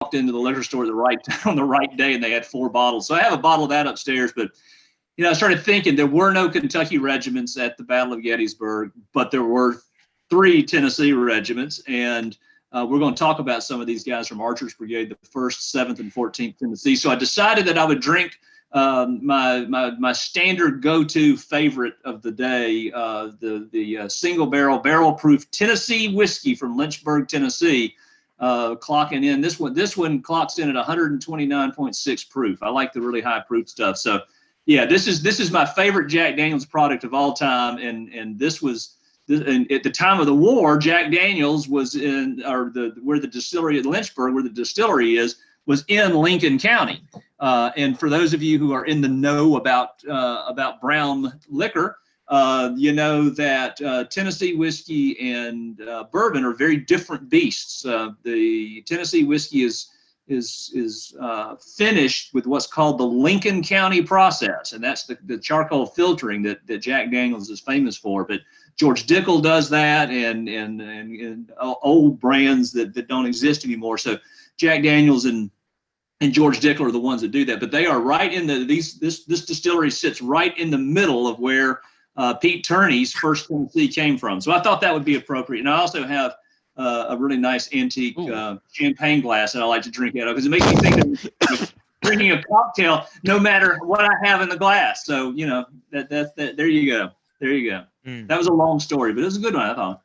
walked into the liquor store on the right day, and they had 4 bottles. So I have a bottle of that upstairs. But I started thinking there were no Kentucky regiments at the Battle of Gettysburg, but there were 3 Tennessee regiments, and we're going to talk about some of these guys from Archer's Brigade, the 1st, 7th, and 14th Tennessee. So I decided that I would drink my standard go-to favorite of the day, the single barrel proof Tennessee whiskey from Lynchburg, Tennessee, clocking in. This one clocks in at 129.6 proof. I like the really high proof stuff. So yeah, this is my favorite Jack Daniel's product of all time, and this was. And at the time of the war, Jack Daniel's was where the distillery at Lynchburg, where the distillery is, was in Lincoln County. And for those of you who are in the know about brown liquor, you know that Tennessee whiskey and bourbon are very different beasts. The Tennessee whiskey is finished with what's called the Lincoln County process, and that's the charcoal filtering that Jack Daniel's is famous for. But George Dickel does that, and old brands that don't exist anymore. So Jack Daniel's and George Dickel are the ones that do that. But they are right in this distillery sits right in the middle of where Pete Turney's First Tennessee came from. So I thought that would be appropriate. And I also have a really nice antique champagne glass that I like to drink out of, because it makes me think of drinking a cocktail no matter what I have in the glass. So that there you go. There you go. That was a long story, but it was a good one, I thought.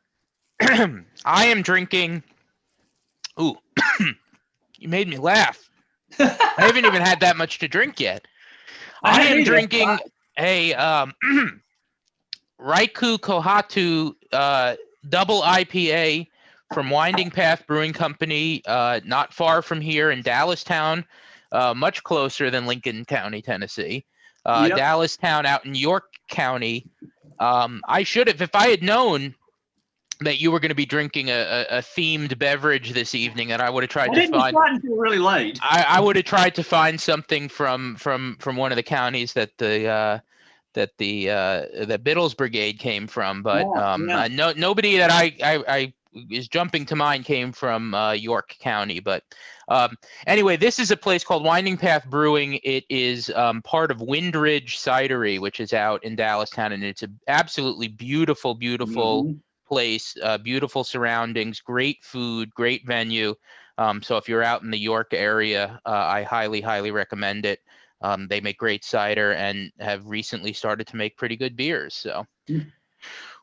I am drinking. Ooh, you made me laugh. I haven't even had that much to drink yet. I am drinking a Raiku Kohatu double IPA from Winding Path Brewing Company, not far from here in Dallastown, much closer than Lincoln County, Tennessee. Yep. Dallastown out in York County. I should have, if I had known that you were going to be drinking a themed beverage this evening, and I would have tried to find. Until really late. I would have tried to find something from one of the counties that the Biddle's Brigade came from, but nobody that I is jumping to mind came from York County. But anyway, this is a place called Winding Path Brewing. It is part of Windridge Cidery, which is out in Dallastown, and it's an absolutely beautiful place, beautiful surroundings, great food, great venue. So if you're out in the York area, I highly recommend it. They make great cider and have recently started to make pretty good beers. So.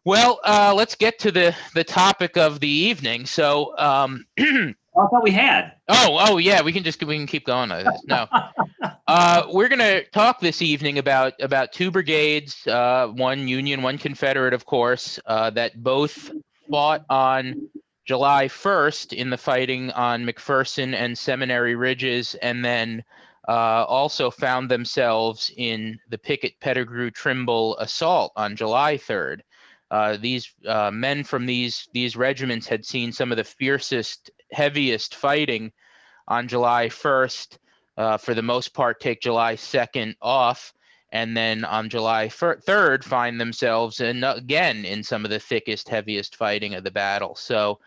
Well, let's get to the topic of the evening. So, I thought we had. Oh yeah, we can keep going on this. No, we're gonna talk this evening about 2 brigades, one Union, one Confederate, of course, that both fought on July 1st in the fighting on McPherson and Seminary Ridges, and then also found themselves in the Pickett-Pettigrew-Trimble assault on July 3rd. These men from these regiments had seen some of the fiercest, heaviest fighting on July 1st, for the most part take July 2nd off, and then on July 3rd find themselves again in some of the thickest, heaviest fighting of the battle. So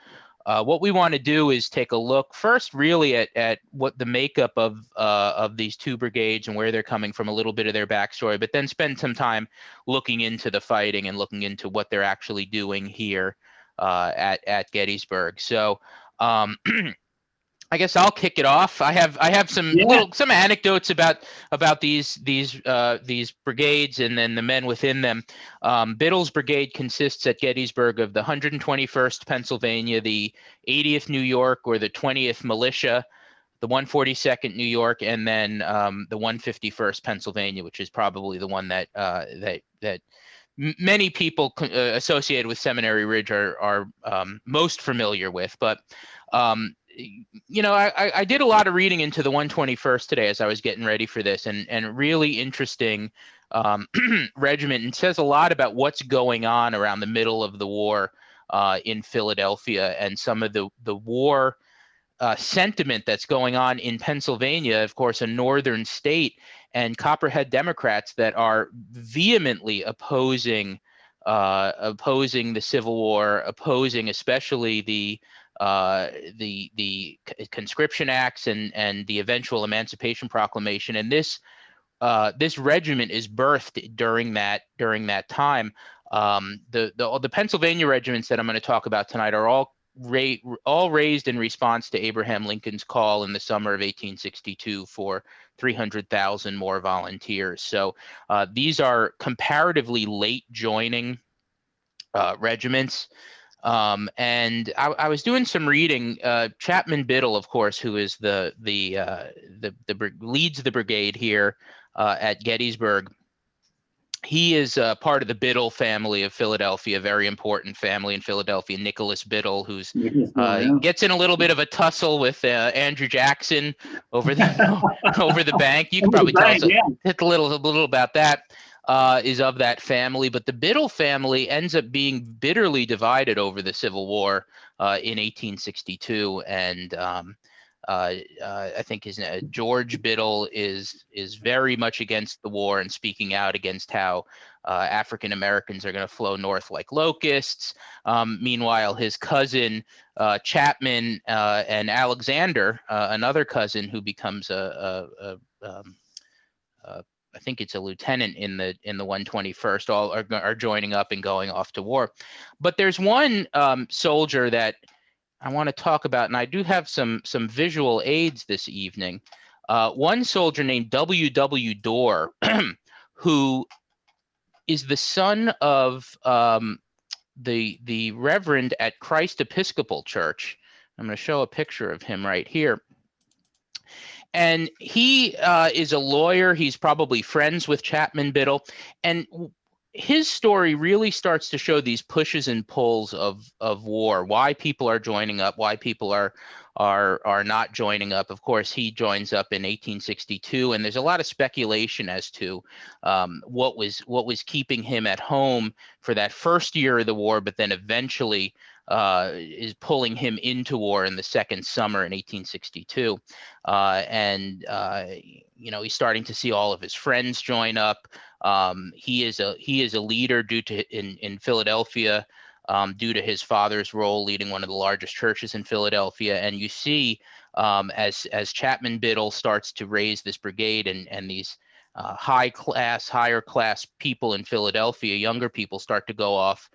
what we want to do is take a look first really at what the makeup of these 2 brigades and where they're coming from, a little bit of their backstory, but then spend some time looking into the fighting and looking into what they're actually doing here at Gettysburg. So I guess I'll kick it off. I have some anecdotes about these brigades and then the men within them. Biddle's brigade consists at Gettysburg of the 121st Pennsylvania, the 80th New York or the 20th Militia, the 142nd New York, and then the 151st Pennsylvania, which is probably the one that many people associated with Seminary Ridge are most familiar with. But I did a lot of reading into the 121st today as I was getting ready for this, and really interesting regiment, and says a lot about what's going on around the middle of the war in Philadelphia, and some of the war sentiment that's going on in Pennsylvania, of course, a northern state, and Copperhead Democrats that are vehemently opposing the Civil War, opposing especially the the conscription acts and the eventual Emancipation Proclamation. And this regiment is birthed during that time. The Pennsylvania regiments that I'm going to talk about tonight are all raised in response to Abraham Lincoln's call in the summer of 1862 for 300,000 more volunteers. So these are comparatively late joining regiments. And I was doing some reading. Chapman Biddle, of course, who is leads the brigade here at Gettysburg. He is part of the Biddle family of Philadelphia, very important family in Philadelphia. Nicholas Biddle, who's gets in a little bit of a tussle with Andrew Jackson over the bank. You can probably tell us a little about that. Is of that family, but the Biddle family ends up being bitterly divided over the Civil War in 1862, and I think his George Biddle is very much against the war and speaking out against how African Americans are going to flow north like locusts. Meanwhile, his cousin Chapman and Alexander, another cousin who becomes I think it's a lieutenant in the 121st, all are joining up and going off to war. But there's one soldier that I want to talk about, and I do have some visual aids this evening. One soldier named W.W. Dorr, who is the son of the Reverend at Christ Episcopal Church. I'm going to show a picture of him right here. And he is a lawyer. He's probably friends with Chapman Biddle. And his story really starts to show these pushes and pulls of war, why people are joining up, why people are not joining up. Of course, he joins up in 1862, and there's a lot of speculation as to what was keeping him at home for that first year of the war, but then eventually is pulling him into war in the second summer in 1862. He's starting to see all of his friends join up. He is a leader in Philadelphia due to his father's role leading one of the largest churches in Philadelphia. And you see as Chapman Biddle starts to raise this brigade and these higher class people in Philadelphia, younger people, start to go off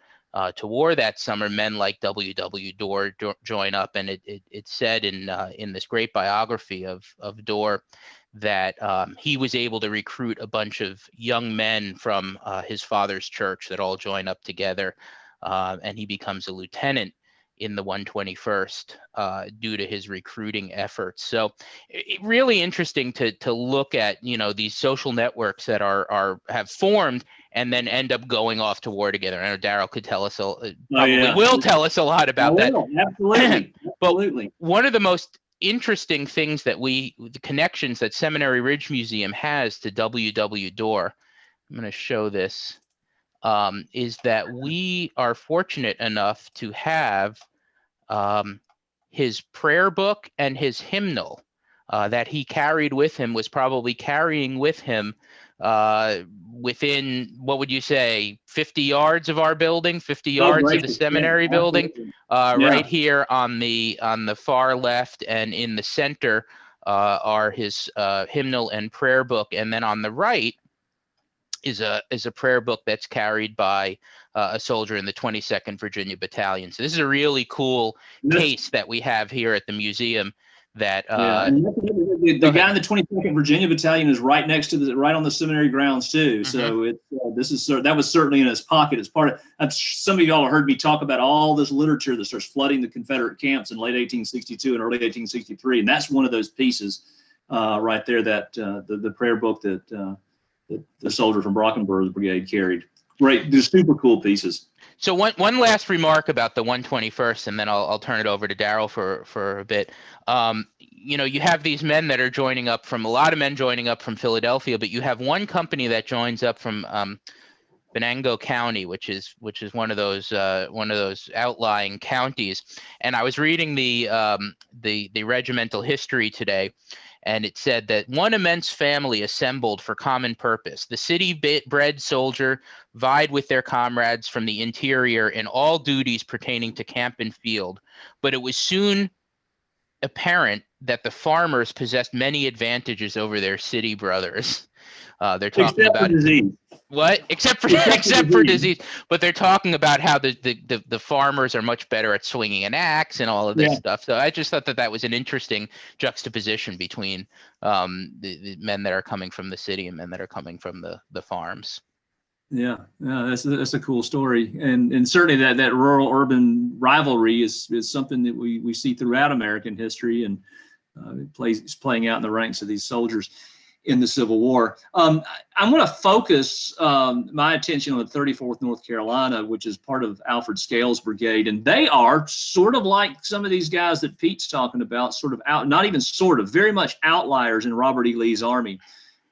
to war that summer. Men like W.W. Dorr join up, and it's said in this great biography of Dorr that he was able to recruit a bunch of young men from his father's church that all join up together, and he becomes a lieutenant in the 121st due to his recruiting efforts. So really interesting to look at, these social networks that have formed and then end up going off to war together. I know Daryl could tell us, will tell us a lot about that. Absolutely. But one of the most interesting things that the connections that Seminary Ridge Museum has to W.W. Dorr, I'm going to show this, is that we are fortunate enough to have his prayer book and his hymnal that he carried with him, was probably carrying with him within, what would you say, 50 yards of our building, 50 yards of the seminary building, right here on the far left, and in the center are his hymnal and prayer book. And then on the right is a prayer book that's carried by a soldier in the 22nd Virginia Battalion. So this is a really cool case that we have here at the museum. That the guy in the 22nd Virginia Battalion is right next to right on the seminary grounds too. Mm-hmm. So that was certainly in his pocket as part of. Some of y'all have heard me talk about all this literature that starts flooding the Confederate camps in late 1862 and early 1863, and that's one of those pieces right there. That the prayer book that the soldier from Brockenburg Brigade carried. Great, they're super cool pieces. So one last remark about the 121st, and then I'll turn it over to Daryl for a bit. You have these men that are joining up from, a lot of men joining up from Philadelphia, but you have one company that joins up from Venango County, which is one of those outlying counties. And I was reading the regimental history today, And it said that one immense family assembled for common purpose. The city-bred soldier vied with their comrades from the interior in all duties pertaining to camp and field. But it was soon apparent that the farmers possessed many advantages over their city brothers. They're talking Except about for disease. what? Except for disease. But they're talking about how the farmers are much better at swinging an axe and all of this stuff. So I just thought that was an interesting juxtaposition between the men that are coming from the city and men that are coming from the farms. Yeah, that's a cool story, and certainly that rural urban rivalry is something that we see throughout American history, and it's playing out in the ranks of these soldiers in the Civil War. I'm going to focus my attention on the 34th North Carolina, which is part of Alfred Scales' brigade, and they are sort of like some of these guys that Pete's talking about, very much outliers in Robert E. Lee's army.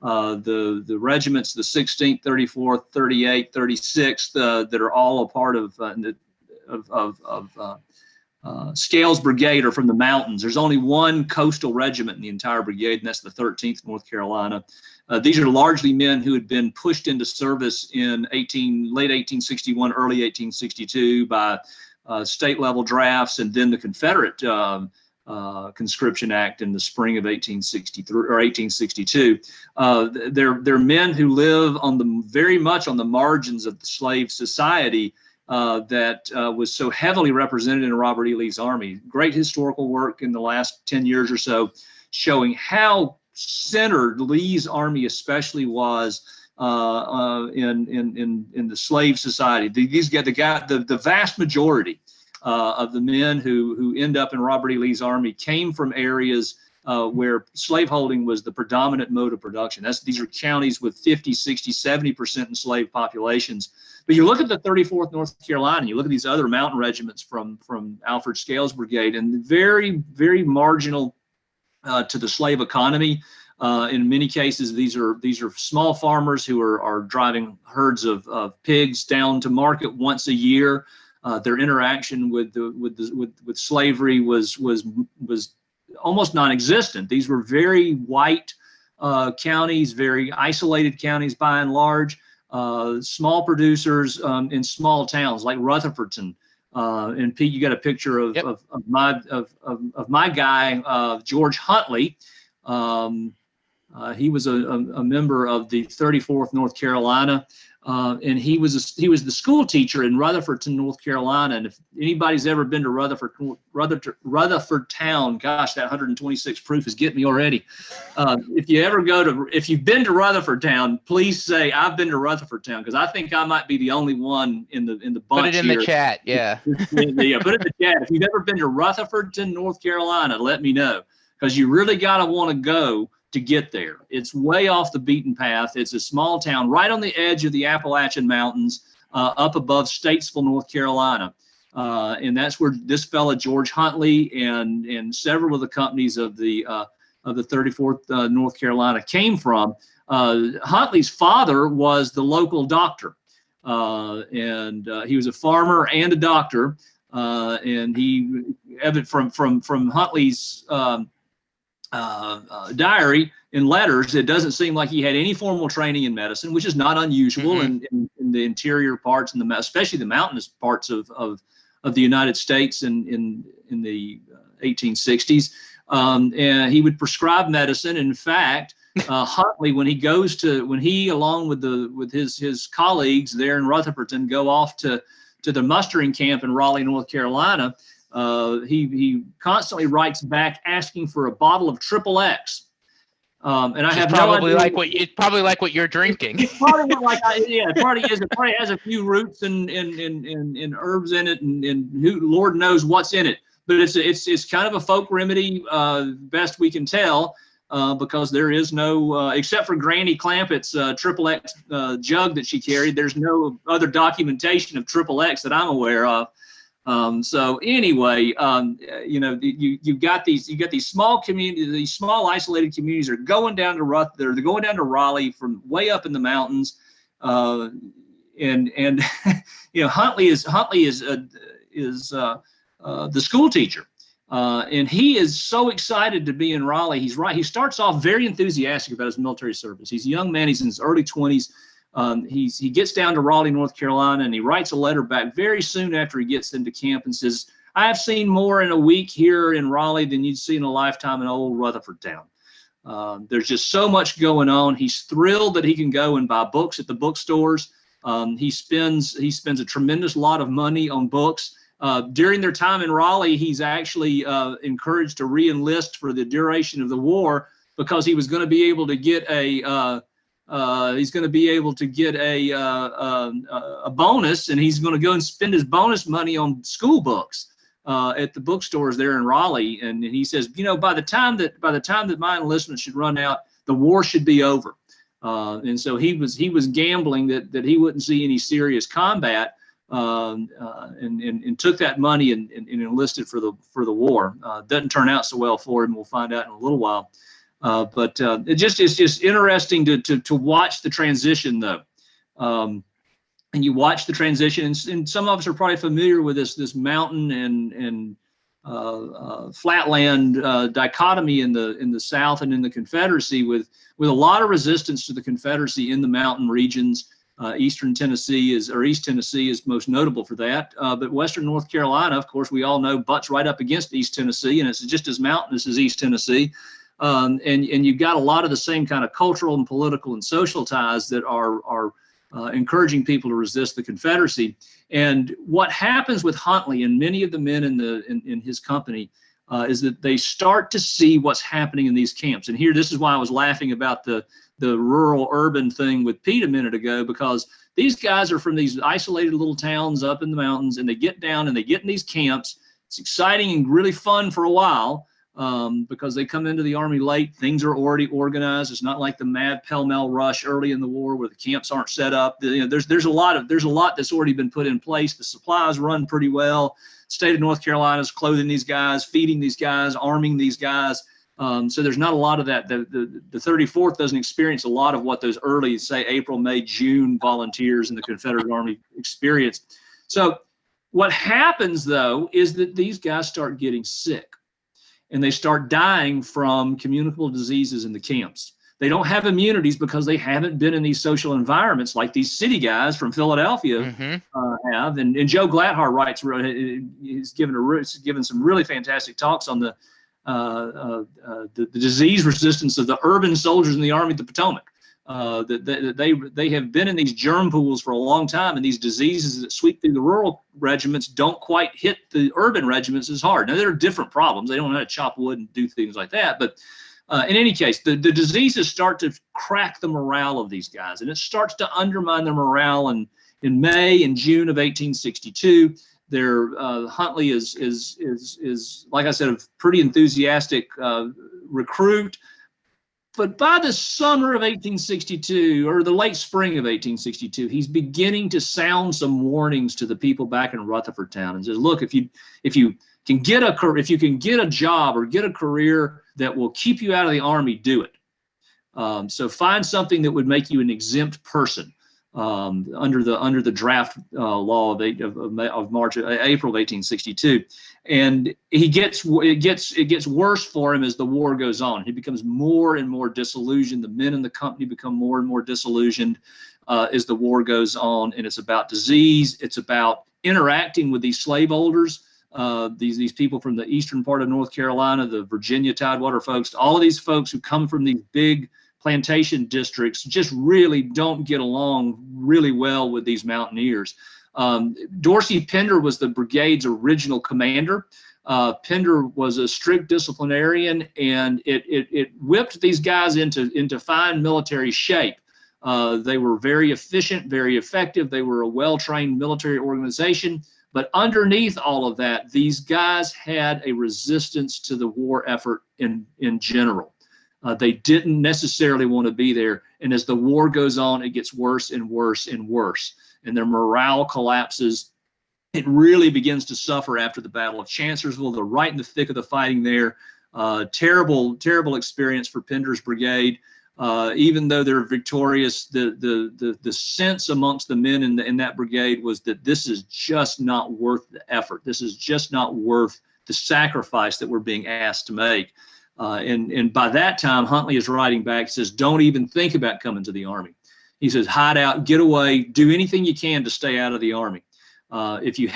The regiments, the 16th, 34th, 38th, 36th, that are all a part of Scales' brigade are from the mountains. There's only one coastal regiment in the entire brigade, and that's the 13th North Carolina. These are largely men who had been pushed into service in late 1861, early 1862 by state level drafts, and then the Confederate Conscription Act in the spring of 1863 or 1862. They're men who live very much on the margins of the slave society that was so heavily represented in Robert E. Lee's army. Great historical work in the last 10 years or so, showing how centered Lee's army especially was in the slave society. The vast majority of the men who end up in Robert E. Lee's army came from areas where slaveholding was the predominant mode of production. These are counties with 50, 60, 70% enslaved populations. But you look at the 34th North Carolina, you look at these other mountain regiments from Alfred Scales' brigade, and very, very marginal to the slave economy. In many cases, these are small farmers who are driving herds of pigs down to market once a year. Their interaction with slavery was almost non-existent. These were very white counties, very isolated counties by and large. Small producers in small towns like Rutherfordton. And Pete, you got a picture of my guy, George Huntley. He was a member of the 34th North Carolina. And he was the school teacher in Rutherfordton, North Carolina. And if anybody's ever been to Rutherford town, gosh, that 126 proof is getting me already. If you've been to Rutherford town, please say I've been to Rutherford town, because I think I might be the only one in the bunch. Put it in the chat, yeah. Yeah, put it in the chat. If you've ever been to Rutherfordton, North Carolina, let me know, because you really got to want to go to get there. It's way off the beaten path. It's a small town right on the edge of the Appalachian Mountains, up above Statesville, North Carolina. And that's where this fella, George Huntley, and several of the companies of the 34th North Carolina came from. Huntley's father was the local doctor, and he was a farmer and a doctor. And he, from Huntley's diary and letters, it doesn't seem like he had any formal training in medicine, which is not unusual in the interior parts and especially the mountainous parts of the United States in the 1860s. And he would prescribe medicine. In fact, Huntley, when he along with his colleagues there in Rutherfordton go off to the mustering camp in Raleigh, North Carolina, he constantly writes back asking for a bottle of XXX. And I have probably no idea. it's probably like what you're drinking. It's probably like it probably is. It probably has a few roots and herbs in it, and who Lord knows what's in it. But it's kind of a folk remedy, best we can tell, because there is no except for Granny Clampett's XXX jug that she carried. There's no other documentation of XXX that I'm aware of. So anyway, you've got these small communities, these small isolated communities are going down to they're going down to Raleigh from way up in the mountains, and Huntley is the school teacher, And he is so excited to be in Raleigh. He starts off very enthusiastic about his military service. He's a young man. He's in his early 20s. He gets down to Raleigh, North Carolina, and he writes a letter back very soon after he gets into camp and says, "I have seen more in a week here in Raleigh than you'd see in a lifetime in old Rutherford Town. There's just so much going on." He's thrilled that he can go and buy books at the bookstores. He spends a tremendous lot of money on books. During their time in Raleigh, he's actually encouraged to re-enlist for the duration of the war because he was going to be able to get a bonus, and he's going to go and spend his bonus money on school books at the bookstores there in Raleigh. And he says, you know, by the time that my enlistment should run out, the war should be over. And so he was gambling that he wouldn't see any serious combat. And took that money and enlisted for the war. Doesn't turn out so well for him. We'll find out in a little while. But it's just interesting to watch the transition, though. And you watch the transition, and some of us are probably familiar with this mountain and flatland dichotomy in the South and in the Confederacy, with a lot of resistance to the Confederacy in the mountain regions. East Tennessee is most notable for that. But Western North Carolina, of course, we all know, butts right up against East Tennessee, and it's just as mountainous as East Tennessee. And you've got a lot of the same kind of cultural and political and social ties that are encouraging people to resist the Confederacy. And what happens with Huntley and many of the men in his company is that they start to see what's happening in these camps. And here, this is why I was laughing about the rural urban thing with Pete a minute ago, because these guys are from these isolated little towns up in the mountains, and they get down and they get in these camps. It's exciting and really fun for a while because they come into the Army late. Things are already organized. It's not like the mad pell-mell rush early in the war where the camps aren't set up. There's a lot that's already been put in place. The supplies run pretty well. State of North Carolina is clothing these guys, feeding these guys, arming these guys. So there's not a lot of that. The 34th doesn't experience a lot of what those early, say, April, May, June volunteers in the Confederate Army experienced. So what happens, though, is that these guys start getting sick, and they start dying from communicable diseases in the camps. They don't have immunities because they haven't been in these social environments like these city guys from Philadelphia have. And Joe Gladhar writes, he's given some really fantastic talks on the disease resistance of the urban soldiers in the Army of the Potomac. They have been in these germ pools for a long time, and these diseases that sweep through the rural regiments don't quite hit the urban regiments as hard. Now, there are different problems. They don't know how to chop wood and do things like that. But in any case, the diseases start to crack the morale of these guys, and it starts to undermine their morale. And in May and June of 1862, Huntley is like I said, a pretty enthusiastic recruit. But by the summer of 1862, or the late spring of 1862, he's beginning to sound some warnings to the people back in Rutherford Town, and says, "Look, if you can get a job or get a career that will keep you out of the Army, do it. So find something that would make you an exempt person." Under the draft law of April of 1862, and it gets worse for him as the war goes on. He becomes more and more disillusioned. The men in the company become more and more disillusioned as the war goes on, and it's about disease. It's about interacting with these slaveholders, these people from the eastern part of North Carolina, the Virginia Tidewater folks, all of these folks who come from these big plantation districts just really don't get along really well with these mountaineers. Dorsey Pender was the brigade's original commander. Pender was a strict disciplinarian, and it whipped these guys into fine military shape. They were very efficient, very effective. They were a well-trained military organization. But underneath all of that, these guys had a resistance to the war effort in general. They didn't necessarily want to be there. And as the war goes on, it gets worse and worse and worse. And their morale collapses. It really begins to suffer after the Battle of Chancellorsville. They're right in the thick of the fighting there. Terrible, terrible experience for Pender's brigade. Even though they're victorious, the sense amongst the men in that brigade was that this is just not worth the effort. This is just not worth sacrifice that we're being asked to make. And by that time, Huntley is writing back, says, don't even think about coming to the Army. He says, hide out, get away, do anything you can to stay out of the Army. If you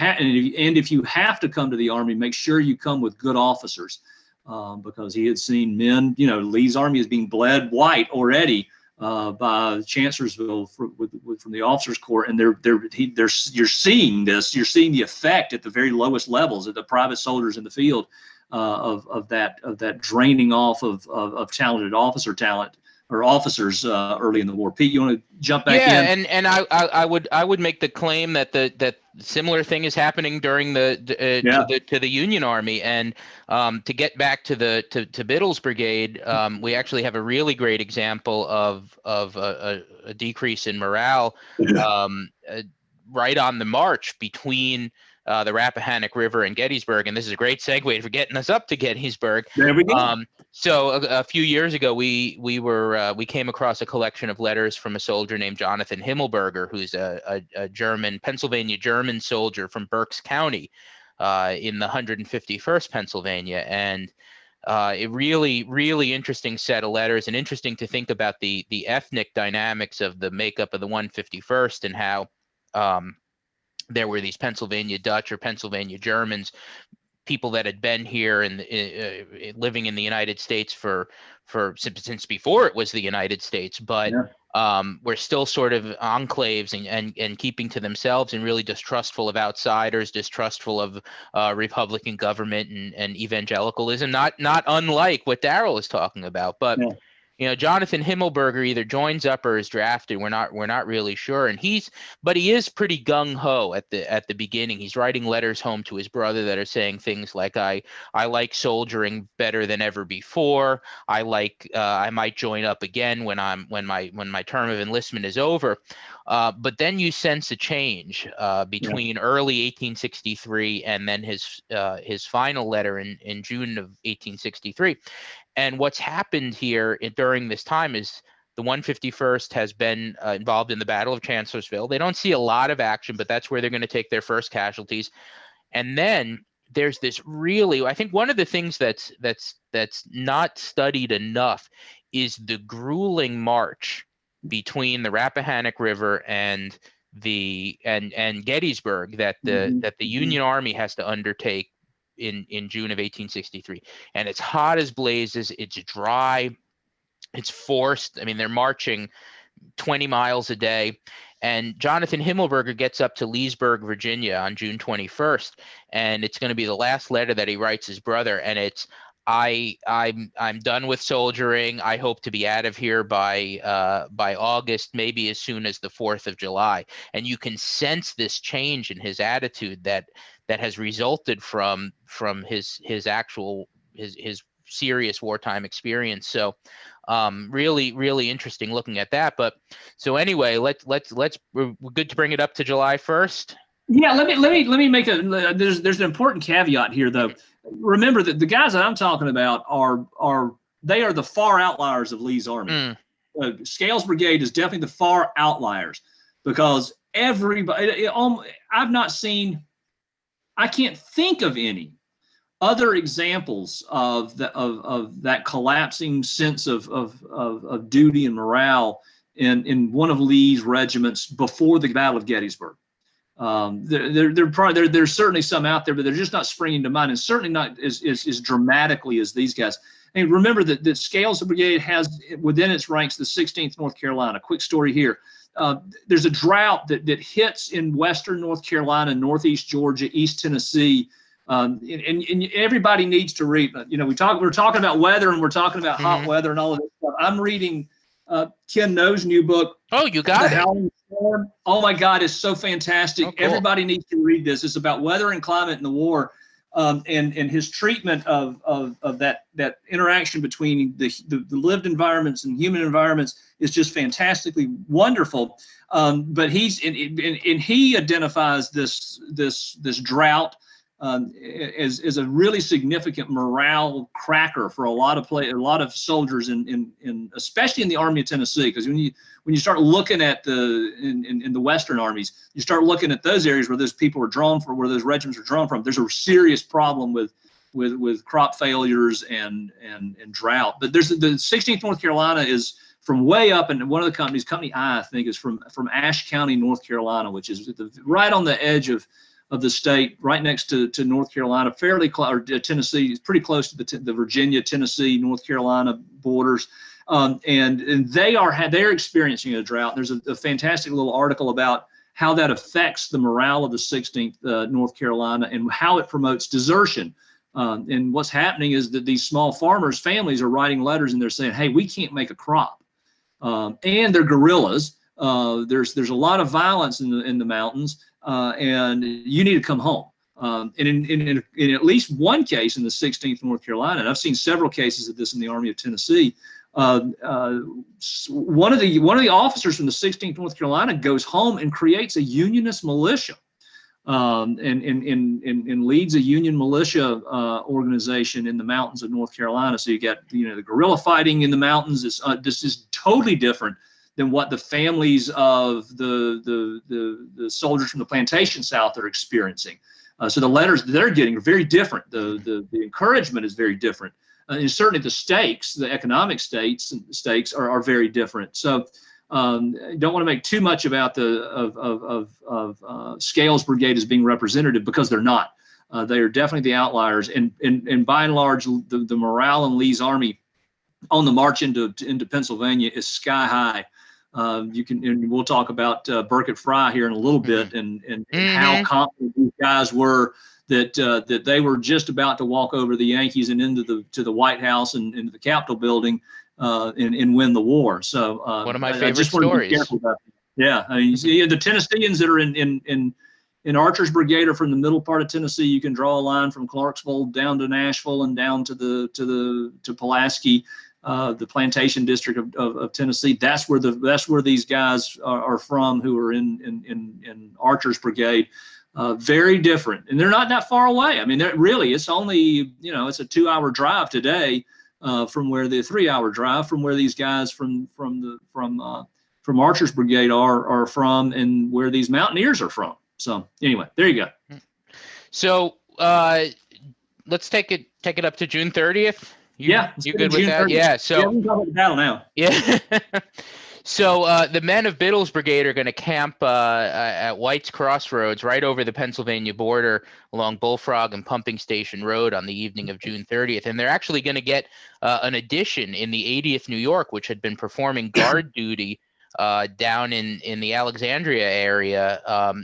have to come to the Army, make sure you come with good officers, because he had seen men, Lee's Army is being bled white already by Chancellorsville from the officers' corps, and you're seeing this. You're seeing the effect at the very lowest levels of the private soldiers in the field of that draining off of talented officers early in the war. Pete, you want to jump back in? Yeah, and I would make the claim that that similar thing is happening during to the Union Army. And to get back to Biddle's brigade, we actually have a really great example of a decrease in morale right on the march between the Rappahannock River and Gettysburg. And this is a great segue for getting us up to Gettysburg. There we go. So a few years ago, we came across a collection of letters from a soldier named Jonathan Himmelberger, who's a Pennsylvania German soldier from Berks County in the 151st Pennsylvania. And a really interesting set of letters, and interesting to think about the ethnic dynamics of the makeup of the 151st and how there were these Pennsylvania Dutch or Pennsylvania Germans, people that had been here and living in the United States since before it was the United States, but were still sort of enclaves and keeping to themselves, and really distrustful of outsiders, distrustful of Republican government and evangelicalism, not unlike what Daryl is talking about. But Jonathan Himmelberger either joins up or is drafted. We're not really sure. And he is pretty gung ho at the beginning. He's writing letters home to his brother that are saying things like, I like soldiering better than ever before. I might join up again when my term of enlistment is over. But then you sense a change between early 1863 and then his final letter in June of 1863. And what's happened here during this time is the 151st has been involved in the Battle of Chancellorsville. They don't see a lot of action, but that's where they're going to take their first casualties. And then there's this I think one of the things that's not studied enough is the grueling march between the Rappahannock River and Gettysburg that the Union Army has to undertake in June of 1863. And it's hot as blazes, it's dry, it's forced. I mean, they're marching 20 miles a day. And Jonathan Himmelberger gets up to Leesburg, Virginia on June 21st. And it's going to be the last letter that he writes his brother. And it's, I'm done with soldiering. I hope to be out of here by August, maybe as soon as the 4th of July. And you can sense this change in his attitude that has resulted from his serious wartime experience. So really interesting looking at that. But so anyway, we're good to bring it up to July 1st. Yeah, let me make there's an important caveat here though. Remember that the guys that I'm talking about are the far outliers of Lee's army. Scales Brigade is definitely the far outliers, because everybody, I can't think of any other examples of that collapsing sense of duty and morale in one of Lee's regiments before the Battle of Gettysburg. There's certainly some out there, but they're just not springing to mind, and certainly not as dramatically as these guys. And remember that Scales Brigade has within its ranks the 16th North Carolina. Quick story here. There's a drought that hits in western North Carolina, northeast Georgia, East Tennessee, and everybody needs to read. We're talking about weather, and we're talking about hot weather and all of this stuff. I'm reading Ken No's new book. Oh, you got it. Oh my God, it's so fantastic. Oh, cool. Everybody needs to read this. It's about weather and climate in the war, and his treatment of that interaction between the lived environments and human environments is just fantastically wonderful. But he identifies this drought as a really significant morale cracker for a lot of soldiers in especially in the Army of Tennessee, because when you start looking at in the Western armies, you start looking at those areas where those people are drawn from, where those regiments are drawn from. There's a serious problem with with crop failures and drought. But there's the 16th North Carolina is from way up, and one of the companies, Company I think, is from Ashe County, North Carolina, which is right on the edge of the state, right next to North Carolina, fairly close, or Tennessee. It's pretty close to the Virginia, Tennessee, North Carolina borders. And they're experiencing a drought. There's a fantastic little article about how that affects the morale of the 16th North Carolina and how it promotes desertion. And what's happening is that these small farmers' families are writing letters and they're saying, "Hey, we can't make a crop," and they're guerrillas. There's a lot of violence in the mountains, and you need to come home. And in at least one case in the 16th North Carolina, and I've seen several cases of this in the Army of Tennessee. One of the officers from the 16th North Carolina goes home and creates a unionist militia, and leads a union militia organization in the mountains of North Carolina. So you get the guerrilla fighting in the mountains. This is totally different than what the families of the soldiers from the plantation South are experiencing. So the letters they're getting are very different. The encouragement is very different. And certainly the stakes, the economic stakes are very different. So don't want to make too much about Scales Brigade as being representative, because they're not. They are definitely the outliers. And by and large, the morale in Lee's army on the march into Pennsylvania is sky high. And we'll talk about Burkett Fry here in a little bit, and how confident these guys were that they were just about to walk over the Yankees and into the White House and into the Capitol building and win the war. So one of my favorite stories. Yeah, I mean, you see, the Tennesseans that are in Archer's Brigade are from the middle part of Tennessee. You can draw a line from Clarksville down to Nashville and down to Pulaski, the plantation district of Tennessee. That's where these guys are from, who are in Archer's Brigade. Very different, and they're not that far away. I mean, it's only it's a 2-hour drive today from where the 3-hour drive from where these guys from Archer's Brigade are from, and where these mountaineers are from. So anyway, there you go. So let's take it up to June 30th. You good with that? 30th. Yeah. So we can talk about the battle now. Yeah. So the men of Biddle's brigade are going to camp at White's Crossroads, right over the Pennsylvania border, along Bullfrog and Pumping Station Road on the evening of June 30th. And they're actually going to get an addition in the 80th New York, which had been performing guard duty down in the Alexandria area.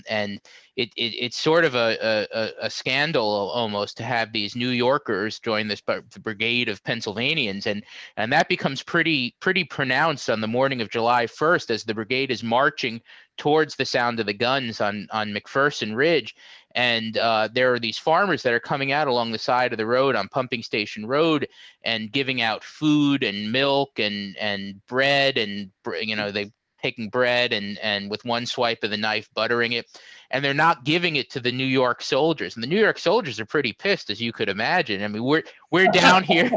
And it's sort of a scandal almost to have these New Yorkers join the brigade of Pennsylvanians, and that becomes pretty pronounced on the morning of July 1st as the brigade is marching towards the sound of the guns on McPherson Ridge. And there are these farmers that are coming out along the side of the road on Pumping Station Road and giving out food and milk and bread, and they taking bread and with one swipe of the knife buttering it, and they're not giving it to the New York soldiers. And the New York soldiers are pretty pissed, as you could imagine. I mean, we're down here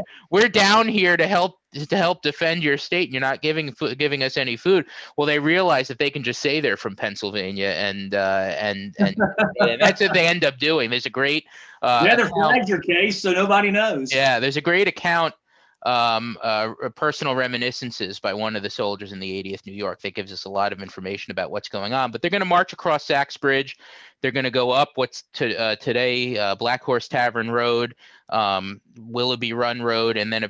to help defend your state, and you're not giving us any food. Well, they realize that they can just say they're from Pennsylvania, and that's what they end up doing. There's a great their flags are cased, so nobody knows. Yeah, there's a great account, personal reminiscences by one of the soldiers in the 80th New York that gives us a lot of information about what's going on. But they're going to march across Sachs Bridge. They're going to go up what's today Black Horse Tavern Road, Willoughby Run Road, and then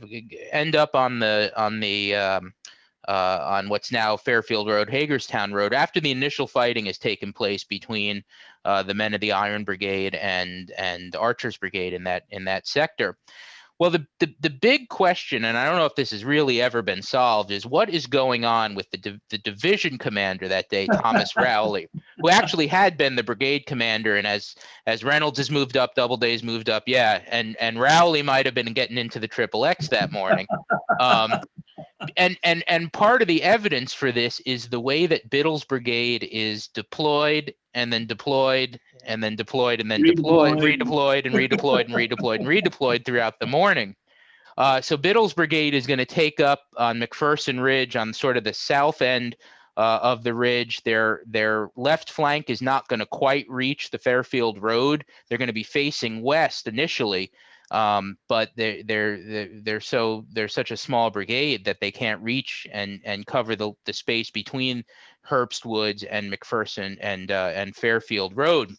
end up on what's now Fairfield Road, Hagerstown Road, after the initial fighting has taken place between the men of the Iron Brigade and Archer's Brigade in that sector. Well, the big question, and I don't know if this has really ever been solved, is what is going on with the division commander that day, Thomas Rowley, who actually had been the brigade commander, and as Reynolds has moved up, Doubleday's moved up, and Rowley might have been getting into the XXX that morning. And part of the evidence for this is the way that Biddle's brigade is deployed and then deployed and then deployed and then redeployed and redeployed and redeployed and redeployed throughout the morning. So Biddle's brigade is going to take up on McPherson Ridge on sort of the south end of the ridge. Their left flank is not going to quite reach the Fairfield Road. They're going to be facing west initially. But they're such a small brigade that they can't reach and cover the space between Herbst Woods and McPherson and Fairfield Road.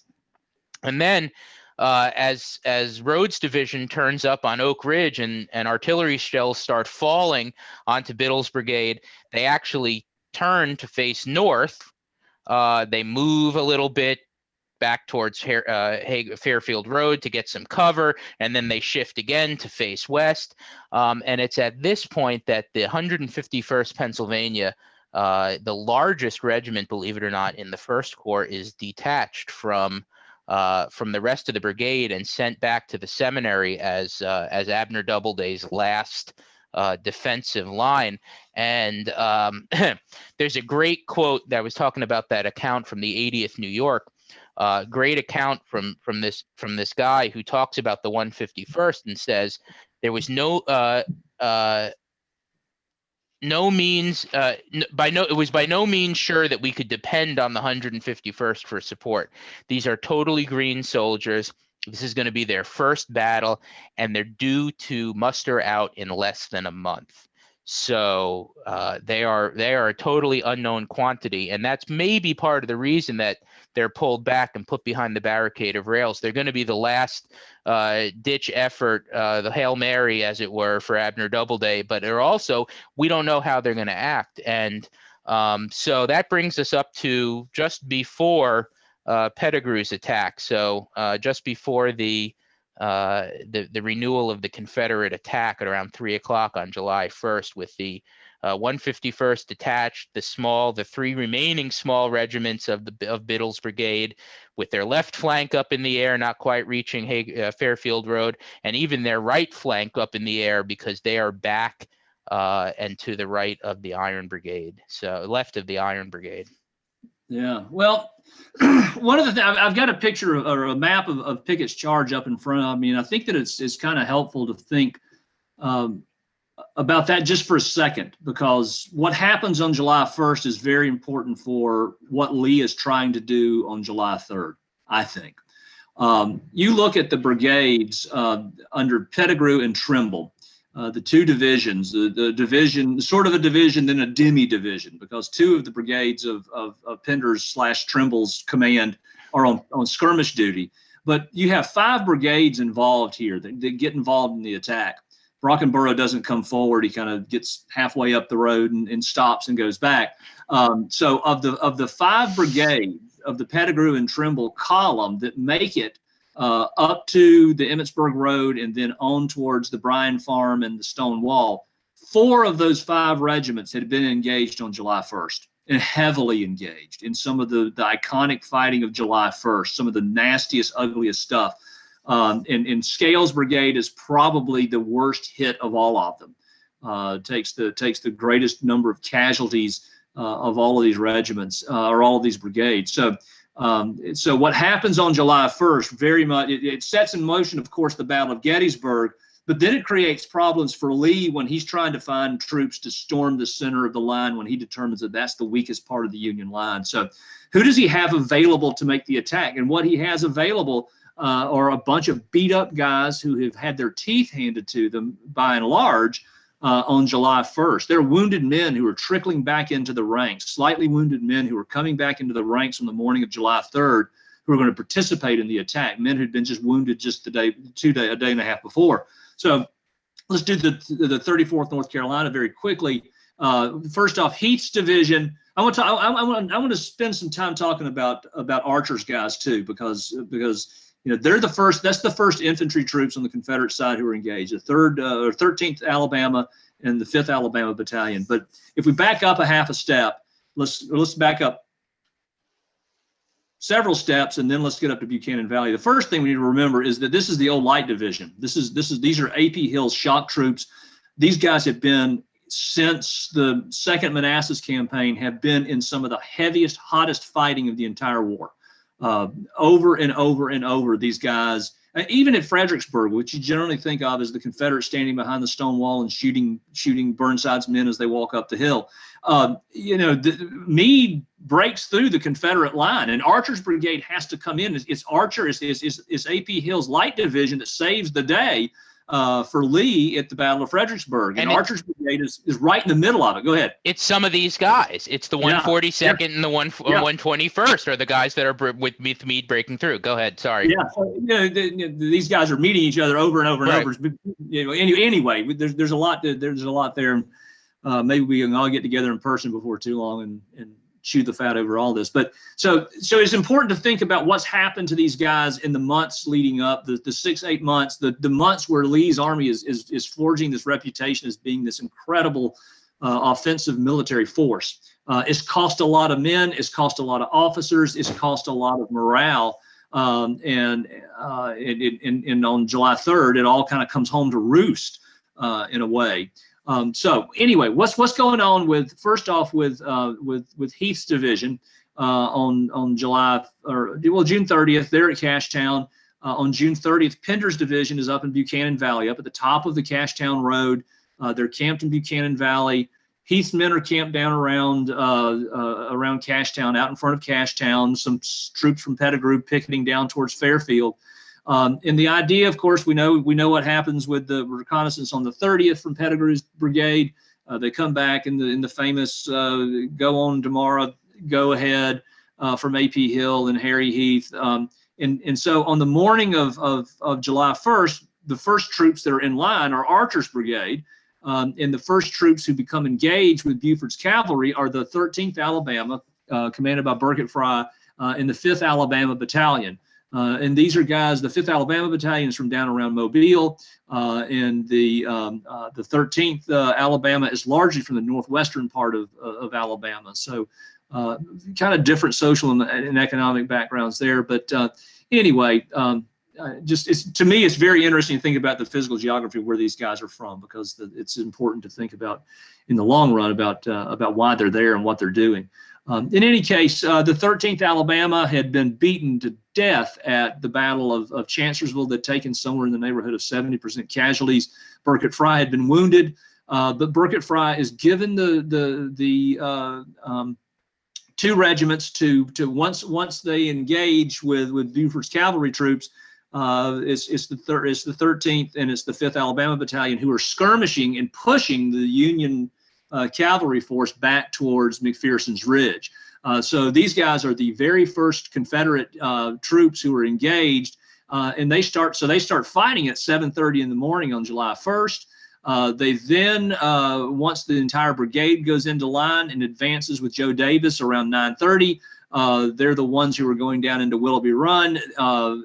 And then as Rhodes' division turns up on Oak Ridge and artillery shells start falling onto Biddle's brigade, they actually turn to face north. They move a little bit back towards Fairfield Road to get some cover, and then they shift again to face west. And it's at this point that the 151st Pennsylvania, the largest regiment, believe it or not, in the First Corps, is detached from the rest of the brigade and sent back to the seminary as Abner Doubleday's last defensive line. And there's a great quote that was talking about that account from the 80th New York. Great account from this guy who talks about the 151st and says there was it was by no means sure that we could depend on the 151st for support. These are totally green soldiers. This is going to be their first battle, and they're due to muster out in less than a month. So they are a totally unknown quantity, and that's maybe part of the reason that they're pulled back and put behind the barricade of rails. They're going to be the last ditch effort, the Hail Mary, as it were, for Abner Doubleday. But they're also, we don't know how they're going to act, and so that brings us up to just before Pettigrew's attack. So just before the renewal of the Confederate attack at around 3 o'clock on July 1st, with the 151st detached, the three remaining small regiments of Biddle's brigade, with their left flank up in the air, not quite reaching Fairfield Road, and even their right flank up in the air because they are back and to the right of the Iron Brigade, so left of the Iron Brigade. Yeah, well, one of the things, I've got a picture or a map of Pickett's charge up in front of me, and I think that it's kind of helpful to think about that just for a second, because what happens on July 1st is very important for what Lee is trying to do on July 3rd, I think. You look at the brigades under Pettigrew and Trimble, the two divisions, the division, sort of a division, then a demi-division, because two of the brigades of Pender's / Trimble's command are on skirmish duty. But you have 5 brigades involved here that get involved in the attack. Brockenborough doesn't come forward. He kind of gets halfway up the road and stops and goes back. So of the 5 brigades of the Pettigrew and Trimble column that make it up to the Emmitsburg Road and then on towards the Bryan Farm and the Stone Wall, 4 of those 5 regiments had been engaged on July 1st and heavily engaged in some of the iconic fighting of July 1st, some of the nastiest, ugliest stuff. And Scales' brigade is probably the worst hit of all of them. Takes the greatest number of casualties of all of these regiments or all of these brigades. So what happens on July 1st very much, it sets in motion, of course, the Battle of Gettysburg, but then it creates problems for Lee when he's trying to find troops to storm the center of the line when he determines that that's the weakest part of the Union line. So who does he have available to make the attack? And what he has available are a bunch of beat up guys who have had their teeth handed to them by and large on July 1st. They're wounded men who are trickling back into the ranks, slightly wounded men who are coming back into the ranks on the morning of July 3rd, who are going to participate in the attack, men who'd been just wounded just a day and a half before. So let's do the 34th North Carolina very quickly. First off, Heath's division. I want to spend some time talking about Archer's guys too, because you know, they're the first. That's the first infantry troops on the Confederate side who were engaged. The 13th Alabama and the 5th Alabama Battalion. But if we back up a half a step, let's back up several steps, and then let's get up to Buchanan Valley. The first thing we need to remember is that this is the old Light Division. These are A.P. Hill's shock troops. These guys have been, since the Second Manassas campaign, have been in some of the heaviest, hottest fighting of the entire war. Over and over and over, these guys, even at Fredericksburg, which you generally think of as the Confederates standing behind the stone wall and shooting Burnside's men as they walk up the hill. You know, Meade breaks through the Confederate line, and Archer's brigade has to come in. It's Archer, it's A.P. Hill's light division that saves the day for Lee at the Battle of Fredericksburg. And Archer's brigade is right in the middle of it. Go ahead. It's some of these guys. It's the 142nd and the 121st are the guys that are with Meade breaking through. Go ahead. Sorry. Yeah. So, these guys are meeting each other over and over and over. Anyway, there's a lot. There's a lot there. Maybe we can all get together in person before too long and chew the fat over all this. But so it's important to think about what's happened to these guys in the months leading up, the 6-8 months, the months where Lee's army is forging this reputation as being this incredible offensive military force. It's cost a lot of men, it's cost a lot of officers, it's cost a lot of morale. And on July 3rd, it all kind of comes home to roost in a way. So anyway, what's going on with Heath's division on June 30th? They're at Cashtown. On June 30th, Pender's division is up in Buchanan Valley, up at the top of the Cashtown Road. They're camped in Buchanan Valley. Heath's men are camped down around Cashtown, out in front of Cashtown. Some troops from Pettigrew picketing down towards Fairfield. And the idea, of course, we know what happens with the reconnaissance on the 30th from Pettigrew's brigade. They come back in the famous go on tomorrow, go ahead from A.P. Hill and Harry Heath. And so on the morning of July 1st, the first troops that are in line are Archer's brigade. And the first troops who become engaged with Buford's cavalry are the 13th Alabama, commanded by Burkett Fry, and the 5th Alabama Battalion. And these are guys, the 5th Alabama Battalion is from down around Mobile, and the 13th Alabama is largely from the northwestern part of Alabama. So kind of different social and economic backgrounds there. But anyway, to me, it's very interesting to think about the physical geography of where these guys are from, because it's important to think about in the long run about why they're there and what they're doing. In any case, the 13th Alabama had been beaten to death at the Battle of Chancellorsville. They'd taken somewhere in the neighborhood of 70% casualties. Burkett Fry had been wounded, but Burkett Fry is given the 2 regiments to once they engage with Buford's cavalry troops. It's the 13th and it's the 5th Alabama Battalion who are skirmishing and pushing the Union cavalry force back towards McPherson's Ridge. So these guys are the very first Confederate troops who are engaged, and they start fighting at 7:30 in the morning on July 1st. They then, once the entire brigade goes into line and advances with Joe Davis around 9:30, they're the ones who are going down into Willoughby Run,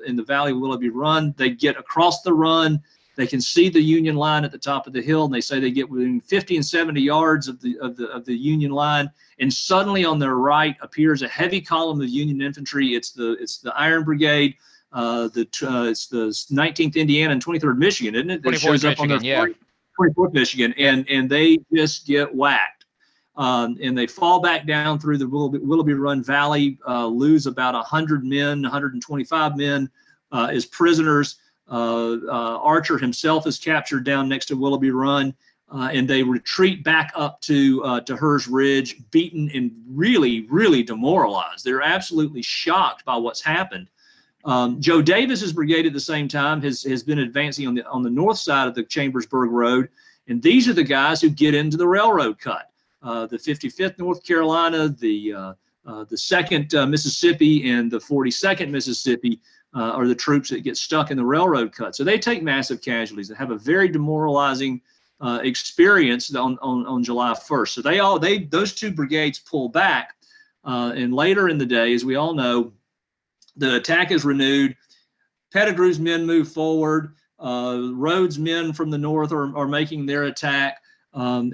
in the valley of Willoughby Run. They get across the run. They can see the Union line at the top of the hill, and they say they get within 50 and 70 yards of the Union line, and suddenly on their right appears a heavy column of Union infantry. It's the Iron Brigade, it's the 19th Indiana and 23rd Michigan, isn't it? That shows up on the 24th Michigan, and they just get whacked. And they fall back down through the Willoughby Run Valley, lose about 100 men, 125 men as prisoners. Archer himself is captured down next to Willoughby Run, and they retreat back up to Hers Ridge, beaten and really, really demoralized. They're absolutely shocked by what's happened. Joe Davis's brigade at the same time has been advancing on the north side of the Chambersburg Road, and these are the guys who get into the railroad cut. The 55th North Carolina, the 2nd Mississippi, and the 42nd Mississippi are the troops that get stuck in the railroad cut. So they take massive casualties and have a very demoralizing experience on July 1st. So those 2 brigades pull back, and later in the day, as we all know, the attack is renewed. Pettigrew's men move forward. Rhodes' men from the north are making their attack. And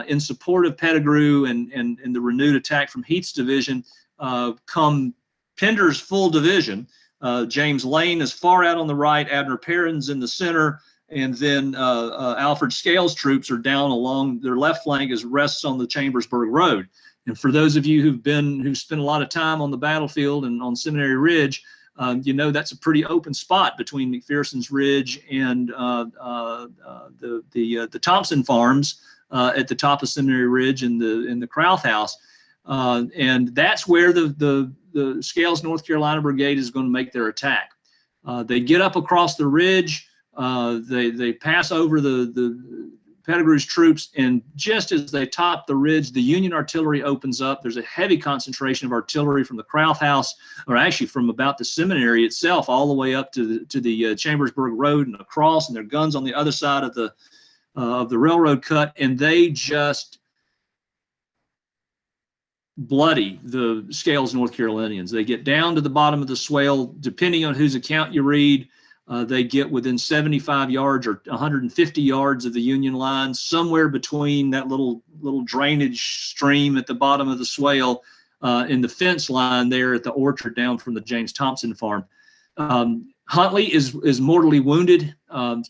in support of Pettigrew and the renewed attack from Heath's division come Pender's full division. James Lane is far out on the right, Abner Perrin's in the center, and then Alfred Scales' troops are down along their left flank as rests on the Chambersburg Road. And for those of you who've spent a lot of time on the battlefield and on Seminary Ridge, you know that's a pretty open spot between McPherson's Ridge and the Thompson Farms at the top of Seminary Ridge and the Crowth House. And that's where the Scales, North Carolina Brigade is going to make their attack. They get up across the ridge. They pass over the Pettigrew's troops, and just as they top the ridge, the Union artillery opens up. There's a heavy concentration of artillery from the Crowth House, or actually from about the seminary itself, all the way up to the Chambersburg Road and across, and their guns on the other side of the railroad cut, and they just bloody the Scales North Carolinians. They get down to the bottom of the swale. Depending on whose account you read, they get within 75 yards or 150 yards of the Union line, somewhere between that little drainage stream at the bottom of the swale and the fence line there at the orchard down from the James Thompson farm. Huntley is mortally wounded,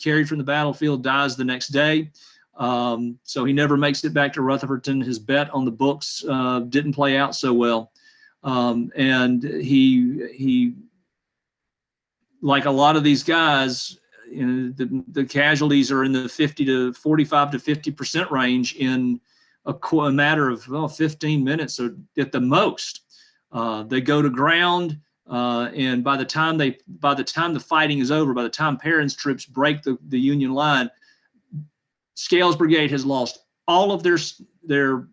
carried from the battlefield, dies the next day. So he never makes it back to Rutherfordton. His bet on the books didn't play out so well. And he like a lot of these guys, you know, the casualties are in the 45 to 50% range in a matter of 15 minutes or at the most. They go to ground, and by the time the fighting is over, by the time Perrin's troops break the Union line, Scales Brigade has lost all of their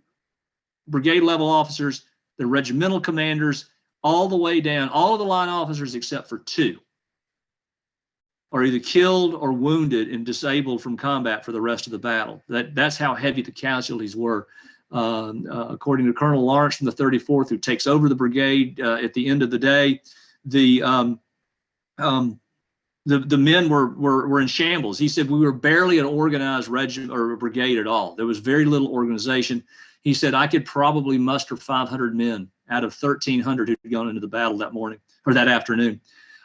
brigade level officers, their regimental commanders, all the way down, all of the line officers except for 2 are either killed or wounded and disabled from combat for the rest of the battle. That's how heavy the casualties were. According to Colonel Lawrence from the 34th, who takes over the brigade at the end of the day, the men were in shambles. He said we were barely an organized regiment or a brigade at all. There was very little organization. He said I could probably muster 500 men out of 1,300 who'd gone into the battle that morning or that afternoon.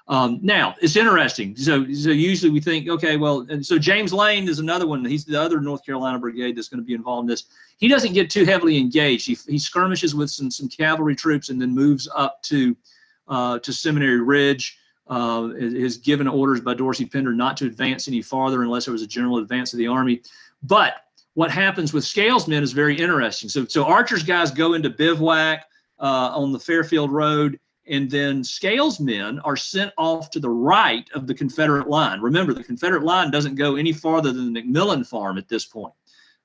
Now it's interesting. So usually we think, okay, well, and so James Lane is another one. He's the other North Carolina brigade that's going to be involved in this. He doesn't get too heavily engaged. He skirmishes with some cavalry troops and then moves up to Seminary Ridge. Is given orders by Dorsey Pender not to advance any farther unless there was a general advance of the army. But what happens with Scales' men is very interesting. So Archer's guys go into bivouac on the Fairfield Road, and then Scales' men are sent off to the right of the Confederate line. Remember, the Confederate line doesn't go any farther than the McMillan farm at this point.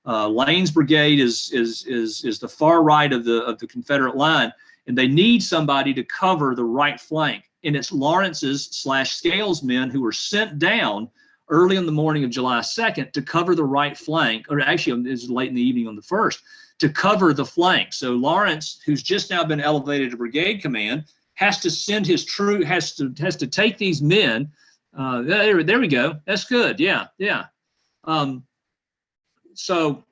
Lane's brigade is the far right of the Confederate line, and they need somebody to cover the right flank. And it's Lawrence's / Scales' men who were sent down early in the morning of July 2nd to cover the right flank, or actually it's late in the evening on the 1st, to cover the flank. So Lawrence, who's just now been elevated to brigade command, has to send his troop, has to take these men. There we go. That's good. Yeah. So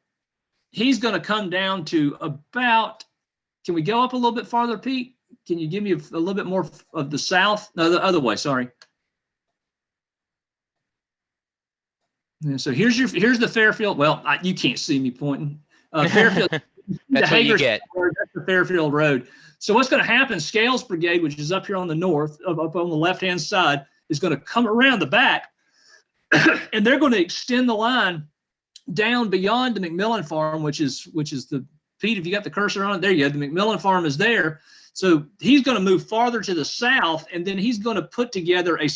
he's going to come down to about, can we go up a little bit farther, Pete? Can you give me a little bit more of the south? No, the other way, sorry. And so here's the Fairfield. Well, you can't see me pointing. Fairfield. That's what you get. That's the Fairfield Road. So what's going to happen, Scales Brigade, which is up here on the north, up on the left-hand side, is going to come around the back, and they're going to extend the line down beyond the McMillan farm, which is the, Pete, if you got the cursor on it, there you go. The McMillan farm is there. So he's going to move farther to the south, and then he's going to put together a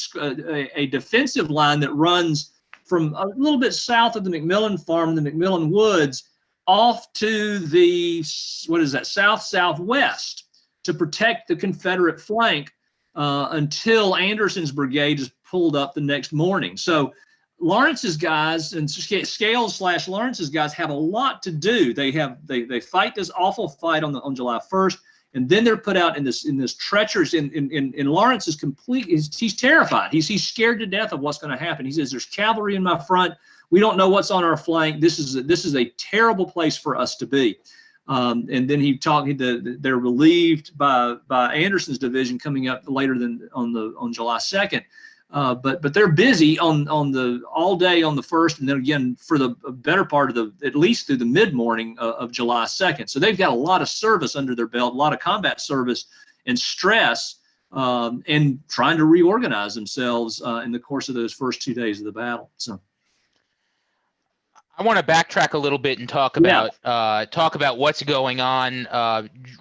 defensive line that runs from a little bit south of the McMillan farm, the McMillan Woods, off to the, south-southwest to protect the Confederate flank until Anderson's brigade is pulled up the next morning. So Lawrence's guys and Scales / Lawrence's guys have a lot to do. They fight this awful fight on July 1st. And then they're put out in this treacherous. In Lawrence is he's terrified. He's scared to death of what's going to happen. He says, "There's cavalry in my front. We don't know what's on our flank. This is a terrible place for us to be." And then they're relieved by Anderson's division coming up later on July 2nd. But they're busy all day on the 1st, and then again for the better part of at least through the mid-morning of July 2nd. So they've got a lot of service under their belt, a lot of combat service and stress, and trying to reorganize themselves in the course of those first 2 days of the battle. So I want to backtrack a little bit and talk about what's going on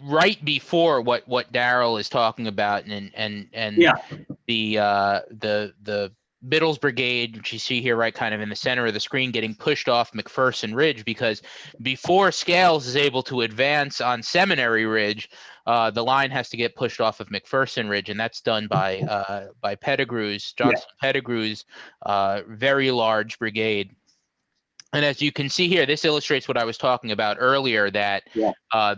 right before what Daryl is talking about, and the Biddle's Brigade, which you see here, right, kind of in the center of the screen, getting pushed off McPherson Ridge, because before Scales is able to advance on Seminary Ridge, the line has to get pushed off of McPherson Ridge, and that's done by Pettigrew's, Johnson Pettigrew's very large brigade. And as you can see here, this illustrates what I was talking about earlier, that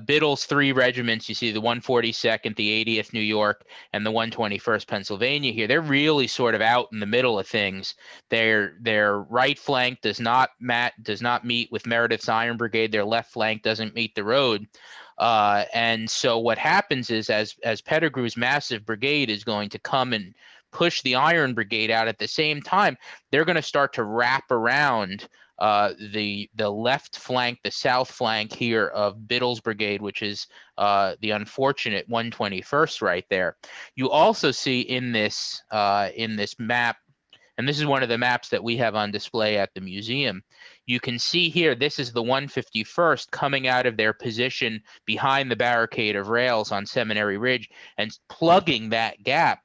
Biddle's 3 regiments, you see the 142nd, the 80th New York, and the 121st Pennsylvania here, they're really sort of out in the middle of things. Their right flank does not meet with Meredith's Iron Brigade. Their left flank doesn't meet the road. And so what happens is, as Pettigrew's massive brigade is going to come and push the Iron Brigade out at the same time, they're going to start to wrap around the left flank, the south flank here of Biddle's brigade, which is the unfortunate 121st right there. You also see in this map, and this is one of the maps that we have on display at the museum, you can see here, this is the 151st coming out of their position behind the barricade of rails on Seminary Ridge and plugging that gap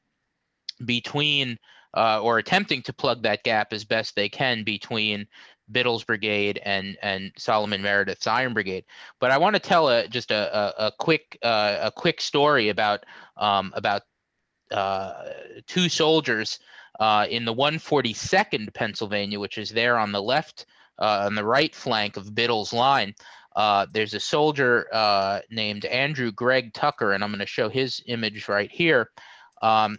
between, or attempting to plug that gap as best they can between Biddle's brigade and Solomon Meredith's Iron Brigade. But I want to tell just a quick story about 2 soldiers in the 142nd Pennsylvania, which is there on the left, on the right flank of Biddle's line. There's a soldier named Andrew Gregg Tucker, and I'm going to show his image right here.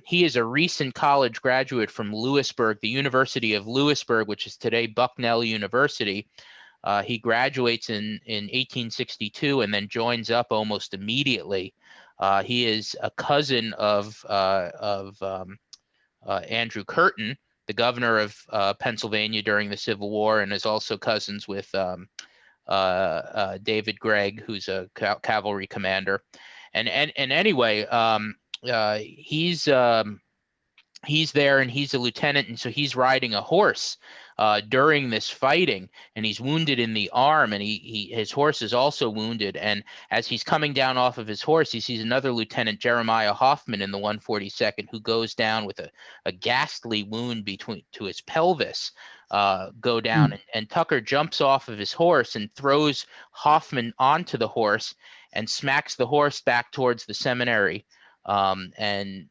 He is a recent college graduate from Lewisburg, the University of Lewisburg, which is today Bucknell University. He graduates in 1862 and then joins up almost immediately. He is a cousin of Andrew Curtin, the governor of Pennsylvania during the Civil War, and is also cousins with David Gregg, who's a cavalry commander. And anyway, he's there, and he's a lieutenant, and so he's riding a horse during this fighting, and he's wounded in the arm, and his horse is also wounded. And as he's coming down off of his horse, he sees another Lieutenant Jeremiah Hoffman in the 142nd, who goes down with a ghastly wound to his pelvis, go down, and Tucker jumps off of his horse and throws Hoffman onto the horse and smacks the horse back towards the seminary. And then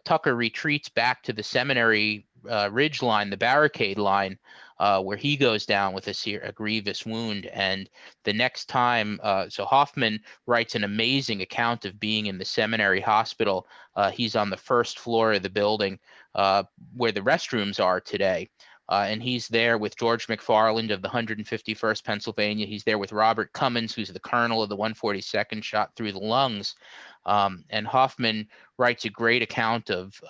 Tucker retreats back to the Seminary Ridge line, the barricade line, where he goes down with a grievous wound. And the next time, so Hoffman writes an amazing account of being in the seminary hospital. He's on the first floor of the building where the restrooms are today. And he's there with George McFarland of the 151st Pennsylvania. He's there with Robert Cummins, who's the colonel of the 142nd, shot through the lungs. And Hoffman writes a great account of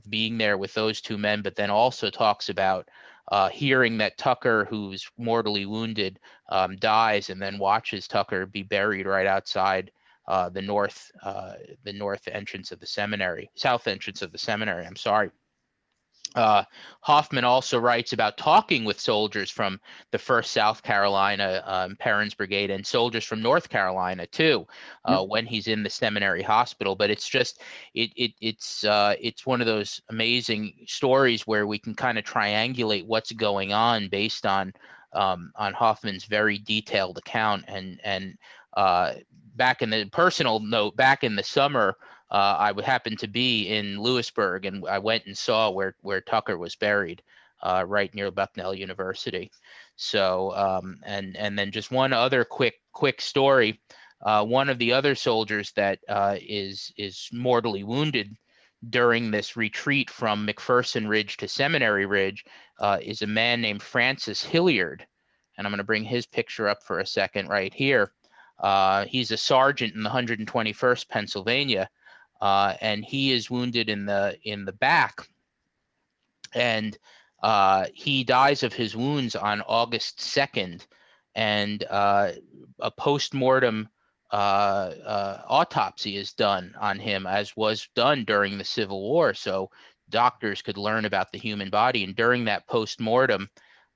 being there with those 2 men, but then also talks about hearing that Tucker, who's mortally wounded, dies, and then watches Tucker be buried right outside the north entrance of the seminary, south entrance of the seminary. I'm sorry. Hoffman also writes about talking with soldiers from the 1st South Carolina Perrin's Brigade and soldiers from North Carolina too, when he's in the seminary hospital. But it's just it's one of those amazing stories where we can kind of triangulate what's going on based on Hoffman's very detailed account. And back in the personal note, back in the summer, I would happen to be in Lewisburg, and I went and saw where Tucker was buried, right near Bucknell University. So, and then just one other quick story. One of the other soldiers that is mortally wounded during this retreat from McPherson Ridge to Seminary Ridge is a man named Francis Hilliard, and I'm going to bring his picture up for a second right here. He's a sergeant in the 121st Pennsylvania. And he is wounded in the back, and he dies of his wounds on August 2nd, and a post-mortem autopsy is done on him, as was done during the Civil War, so doctors could learn about the human body. And during that post-mortem,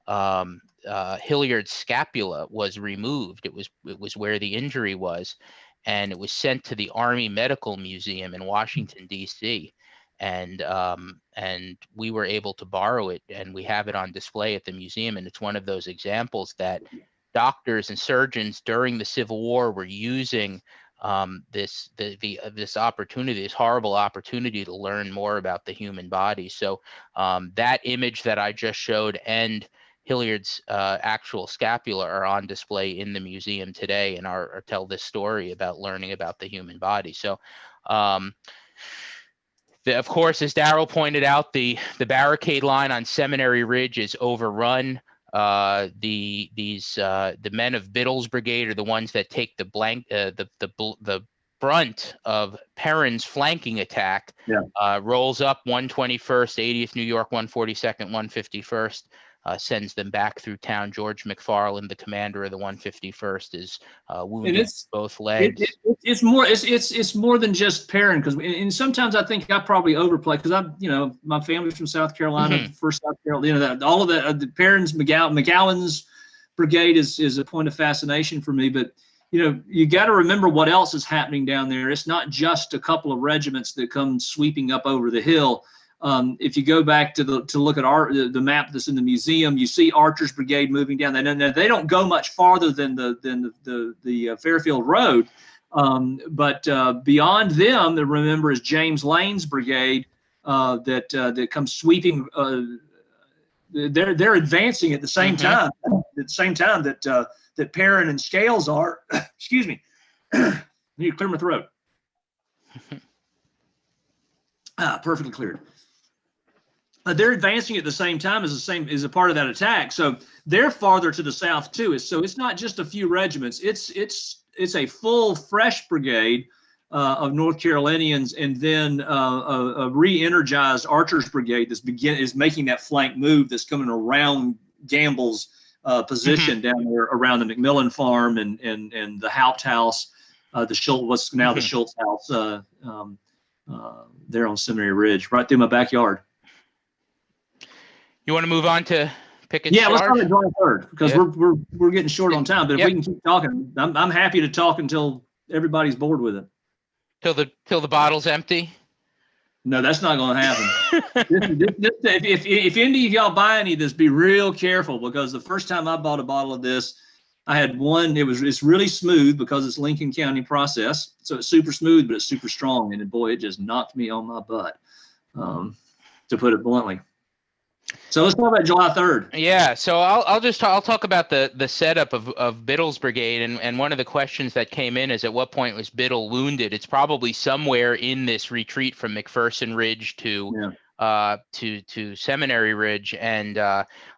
Hilliard's scapula was removed. It was where the injury was, and it was sent to the Army Medical Museum in Washington, D.C. And we were able to borrow it, and we have it on display at the museum. And it's one of those examples that doctors and surgeons during the Civil War were using this opportunity, this horrible opportunity to learn more about the human body. So that image that I just showed and Hilliard's actual scapula are on display in the museum today, and are tell this story about learning about the human body. So, of course, as Daryl pointed out, the barricade line on Seminary Ridge is overrun. The men of Biddle's brigade are the ones that take the brunt of Perrin's flanking attack. Yeah. Rolls up 121st, 80th New York, 142nd, 151st. Sends them back through town. George McFarland, the commander of the 151st, is wounded in both legs. It's more than just Perrin, because and sometimes I think I probably overplay, because my family's from South Carolina, first South Carolina. That all of that, the Perrin's, McGowan's brigade is a point of fascination for me. But you got to remember what else is happening down there. It's not just a couple of regiments that come sweeping up over the hill. If you go back to look at the map that's in the museum, you see Archer's brigade moving down. They don't go much farther than the Fairfield Road, but beyond them, remember, is James Lane's brigade that comes sweeping. They're advancing at the same time. At the same time that Perrin and Scales are. Excuse me. I need to clear my throat. Perfectly cleared. They're advancing at the same time as a part of that attack, so they're farther to the south too. So it's not just a few regiments; it's a full, fresh brigade of North Carolinians, and then a re-energized Archer's brigade is making that flank move that's coming around Gamble's position down there around the McMillan farm and the Haupt house, the Schultz, what's now the Schultz house, there on Seminary Ridge, right through my backyard. You want to move on to Pickett's charge? Let's start at July 3rd, because we're getting short on time. But if we can keep talking, I'm happy to talk until everybody's bored with it. Till the bottle's empty. No, that's not going to happen. If any of y'all buy any of this, be real careful, because the first time I bought a bottle of this, I had one. It's really smooth because it's Lincoln County process, so it's super smooth, but it's super strong, and boy, it just knocked me on my butt, to put it bluntly. So let's talk about July 3rd. Yeah, so I'll talk about the setup of Biddle's brigade, and one of the questions that came in is, at what point was Biddle wounded? It's probably somewhere in this retreat from McPherson Ridge to Seminary Ridge, and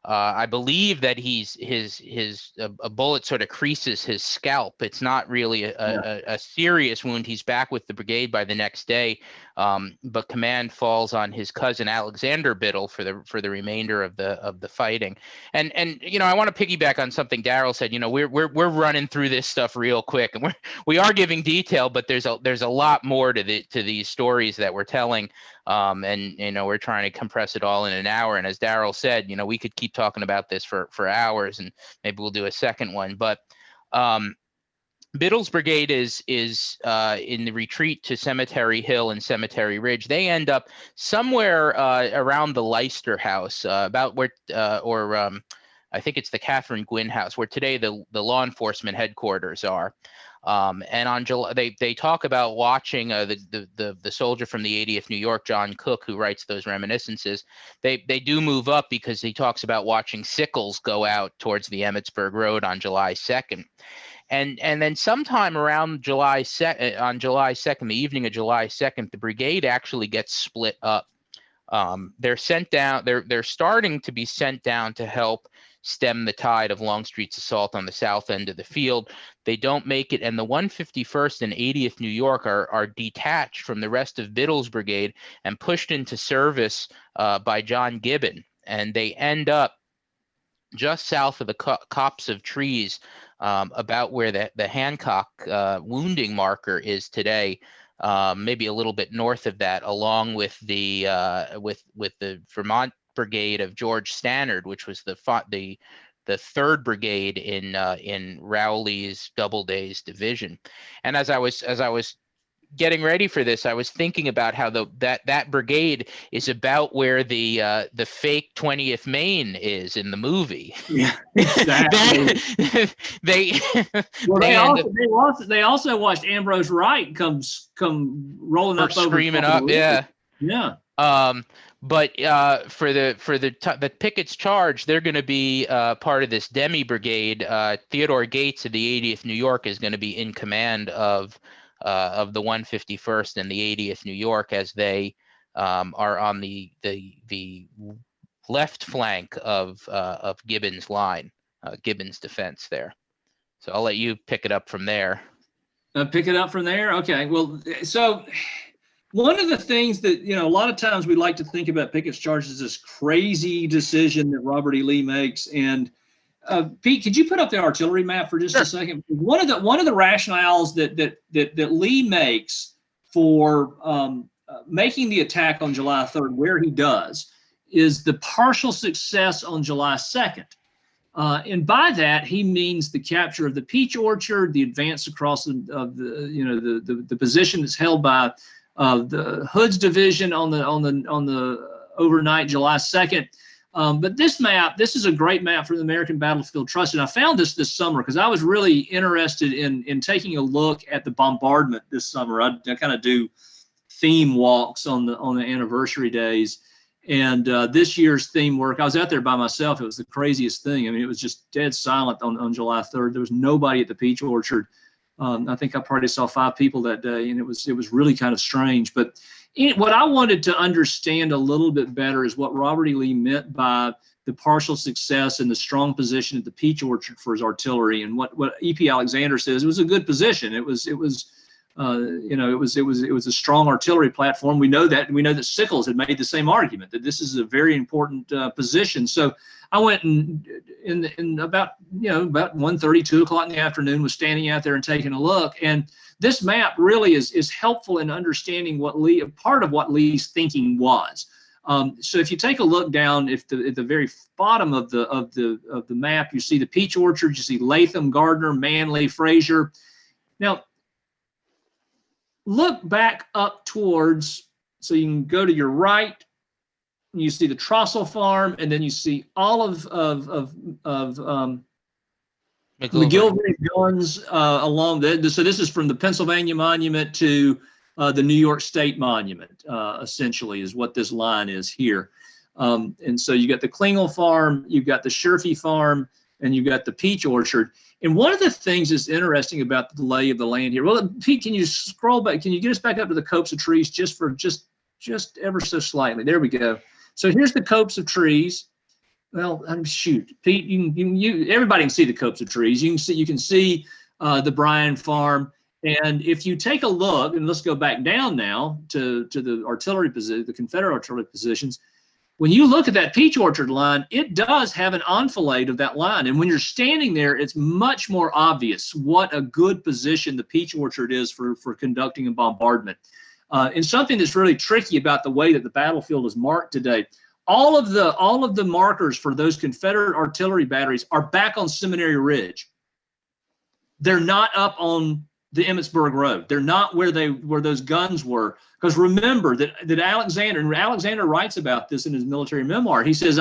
I believe that a bullet sort of creases his scalp. It's not really a serious wound. He's back with the brigade by the next day, but command falls on his cousin Alexander Biddle for the remainder of the fighting. And I want to piggyback on something Daryl said. We're running through this stuff real quick, and we are giving detail, but there's a lot more to these stories that we're telling. And we're trying to compress it all in an hour. And as Daryl said, we could keep talking about this for hours, and maybe we'll do a second one. But Biddle's brigade is in the retreat to Cemetery Hill and Cemetery Ridge. They end up somewhere around the Leicester House, about where, I think it's the Catherine Gwynn House, where today the law enforcement headquarters are. And on July, they talk about watching the soldier from the 80th New York, John Cook, who writes those reminiscences. They do move up because he talks about watching Sickles go out towards the Emmitsburg Road on July 2nd. And then sometime around July 2nd, the evening of July 2nd, the brigade actually gets split up. They're sent down. They're starting to be sent down to help stem the tide of Longstreet's assault on the south end of the field. They don't make it, and the 151st and 80th New York are detached from the rest of Biddle's brigade and pushed into service by John Gibbon, and they end up just south of the copse of trees, about where the Hancock wounding marker is today. Maybe a little bit north of that, along with the Vermont brigade of George Stannard, which was the 3rd Brigade in Rowley's Doubleday's division. And as I was getting ready for this, I was thinking about how that brigade is about where the fake 20th Maine is in the movie. Yeah, exactly. they also watched Ambrose Wright come rolling up, screaming up, yeah. But for the Pickett's charge, they're going to be part of this demi brigade. Theodore Gates of the 80th New York is going to be in command of the 151st and the 80th New York, as they are on the left flank of Gibbon's line, Gibbon's defense there. So I'll let you pick it up from there. Pick it up from there. Okay. Well, so one of the things that, a lot of times we like to think about Pickett's charge as this crazy decision that Robert E. Lee makes. And Pete, could you put up the artillery map for just a second? One of the rationales that Lee makes for making the attack on July 3rd, where he does, is the partial success on July 2nd. And by that, he means the capture of the Peach Orchard, the advance across the position that's held by the Hood's division on the overnight July 2nd. But this map, this is a great map for the American Battlefield Trust, and I found this summer because I was really interested in taking a look at the bombardment this summer. I kind of do theme walks on the anniversary days. And this year's theme work, I was out there by myself. It was the craziest thing. I mean, it was just dead silent on July 3rd. There was nobody at the Peach Orchard. I think I probably saw 5 people that day, and it was really kind of strange. But what I wanted to understand a little bit better is what Robert E. Lee meant by the partial success and the strong position at the Peach Orchard for his artillery. And what E.P. Alexander says, it was a good position. It was a strong artillery platform. We know that. We know that Sickles had made the same argument, that this is a very important position. So I went in about 1:30, 2 o'clock in the afternoon, was standing out there and taking a look. And this map really is helpful in understanding part of what Lee's thinking was. So if you take a look down, at the very bottom of the map, you see the Peach Orchard, you see Latham, Gardner, Manley, Fraser. Now, look back up towards, so you can go to your right, and you see the Trossel Farm, and then you see all of McGilvery's guns along the. So this is from the Pennsylvania Monument to the New York State Monument, essentially, is what this line is here. And so you got the Klingel Farm, you've got the Scherfy Farm, and you've got the Peach Orchard. And one of the things that's interesting about the lay of the land here, well, Pete, can you scroll back? Can you get us back up to the copse of trees just ever so slightly? There we go. So here's the copse of trees. Well, shoot, Pete, everybody can see the copse of trees. You can see the Bryan Farm. And if you take a look, and let's go back down now to the artillery position, the Confederate artillery positions. When you look at that Peach Orchard line, it does have an enfilade of that line. And when you're standing there, it's much more obvious what a good position the Peach Orchard is for conducting a bombardment. And something that's really tricky about the way that the battlefield is marked today, all of the markers for those Confederate artillery batteries are back on Seminary Ridge. They're not up on the Emmitsburg Road. They're not where those guns were. Because remember that Alexander writes about this in his military memoir. He says,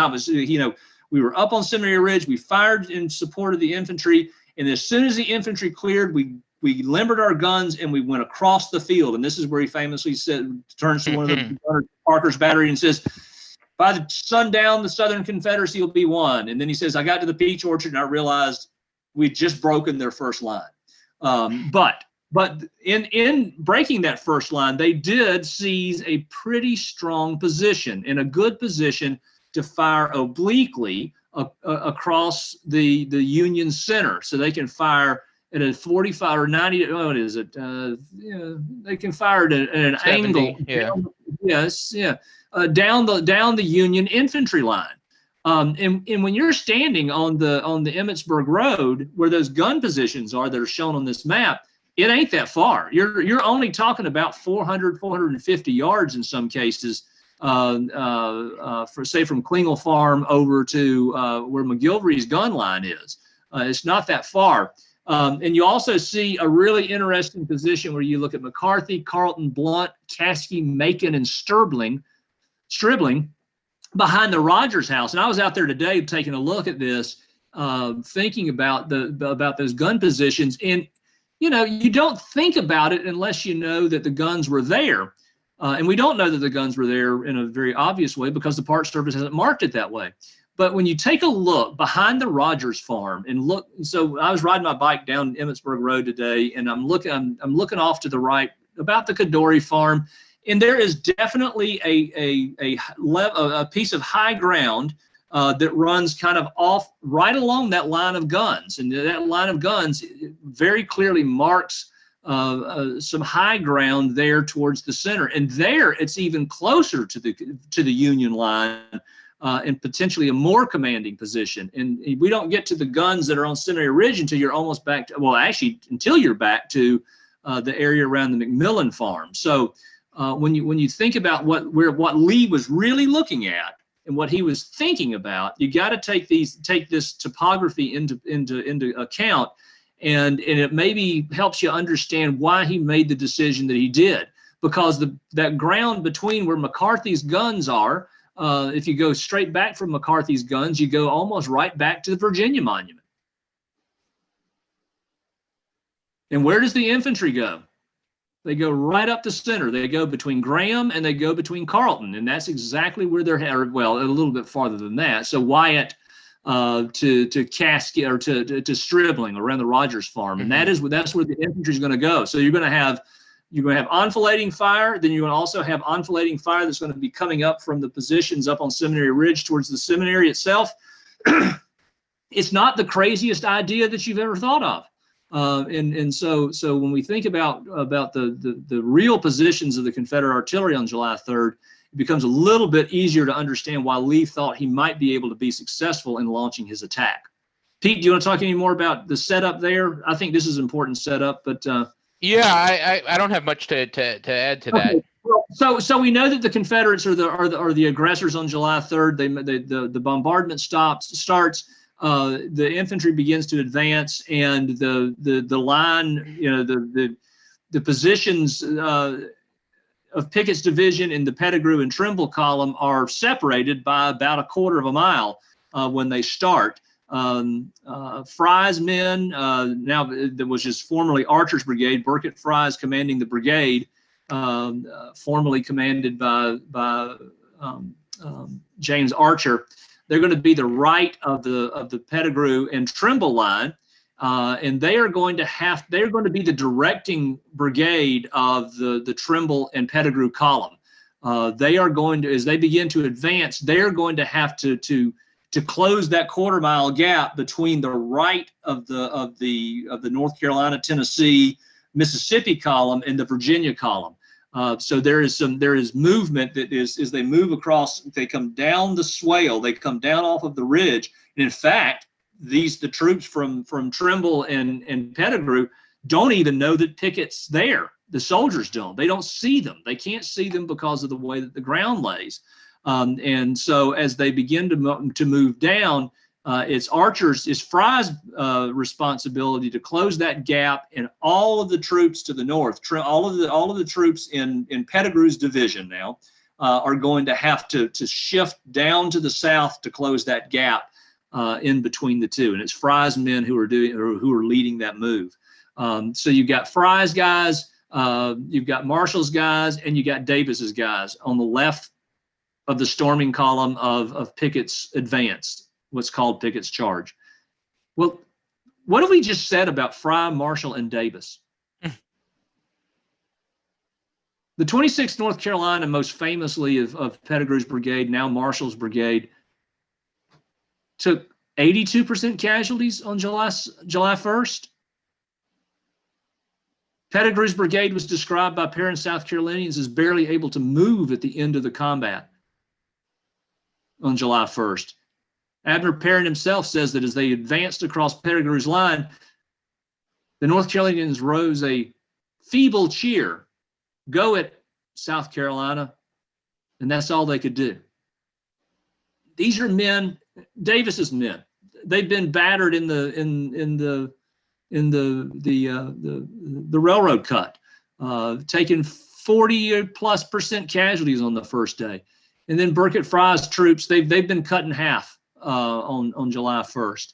we were up on Seminary Ridge, we fired in support of the infantry, and as soon as the infantry cleared, we limbered our guns and we went across the field. And this is where he famously turns to one of the Parker's battery and says, by the sundown, the Southern Confederacy will be won. And then he says, I got to the Peach Orchard and I realized we'd just broken their first line. But in breaking that first line, they did seize a pretty strong position, in a good position to fire obliquely across the Union center. So they can fire at a 45 or 90, what is it? They can fire at an 70, angle. Yeah. Down the Union infantry line. And when you're standing on the Emmitsburg Road, where those gun positions are that are shown on this map, it ain't that far. You're only talking about 400, 450 yards in some cases for say from Klingel Farm over to where McGilvery's gun line is. It's not that far. And you also see a really interesting position where you look at McCarthy, Carleton, Blunt, Caskey, Macon, and Stribling behind the Rogers house. And I was out there today taking a look at this, thinking about those gun positions. And you know, you don't think about it unless you know that the guns were there. And we don't know that the guns were there in a very obvious way because the Park Service hasn't marked it that way. But when you take a look behind the Rogers farm and look, so I was riding my bike down Emmitsburg Road today, and I'm looking off to the right about the Kadori farm, and there is definitely a piece of high ground that runs kind of off right along that line of guns, and that line of guns very clearly marks some high ground there towards the center, and there it's even closer to the Union line. And potentially a more commanding position. And we don't get to the guns that are on Seminary Ridge until you're almost back to, well, actually, until you're back to the area around the McMillan farm. So when you think about what Lee was really looking at and what he was thinking about, you got to take this topography into account, and it maybe helps you understand why he made the decision that he did, because that ground between where McCarthy's guns are. If you go straight back from McCarthy's guns, you go almost right back to the Virginia Monument. And where does the infantry go? They go right up the center. They go between Graham and they go between Carleton, and that's exactly where they're headed. Well, a little bit farther than that. So Wyatt to Caskey or to Stribling around the Rogers farm, and that's where the infantry is going to go. So you're going to have enfilading fire. Then you're going to also have enfilading fire that's going to be coming up from the positions up on Seminary Ridge towards the seminary itself. It's not the craziest idea that you've ever thought of. And so when we think about the real positions of the Confederate artillery on July 3rd, it becomes a little bit easier to understand why Lee thought he might be able to be successful in launching his attack. Pete, do you want to talk any more about the setup there? I think this is an important setup, but yeah, I don't have much to add to that. Well, so we know that the Confederates are the aggressors on July 3rd. The bombardment starts. The infantry begins to advance, and the line, you know, the positions of Pickett's division in the Pettigrew and Trimble column are separated by about a quarter of a mile when they start. Fry's men, now that was just formerly Archer's brigade, Burkett Fry's commanding the brigade, formerly commanded by James Archer. They're going to be the right of the Pettigrew and Trimble line, and they're going to be the directing brigade of the Trimble and Pettigrew column. They are going to, as they begin to advance, they're going to have to close that quarter-mile gap between the right of the North Carolina, Tennessee, Mississippi column and the Virginia column. So there is movement that is, as they move across, they come down the swale, they come down off of the ridge. And in fact, the troops from Trimble and Pettigrew don't even know that Pickett's there. The soldiers don't. They don't see them. They can't see them because of the way that the ground lays. And so as they begin to move down, it's Fry's responsibility to close that gap, and all of the troops to the north, all of the troops in Pettigrew's division now are going to have to shift down to the south to close that gap in between the two. And it's Fry's men who are leading that move. So you've got Fry's guys, you've got Marshall's guys, and you got Davis's guys on the left of the storming column of Pickett's advance, what's called Pickett's charge. Well, what have we just said about Fry, Marshall, and Davis? The 26th North Carolina, most famously of Pettigrew's brigade, now Marshall's brigade, took 82% casualties on July 1st. Pettigrew's brigade was described by Perrin South Carolinians as barely able to move at the end of the combat on July 1st. Abner Perrin himself says that as they advanced across Pettigrew's line, the North Carolinians rose a feeble cheer. Go it, South Carolina. and that's all they could do. These are men, Davis's men. They've been battered in the railroad cut, taking 40+% casualties on the first day. And then Burkett Fry's troops, they've been cut in half on July 1st.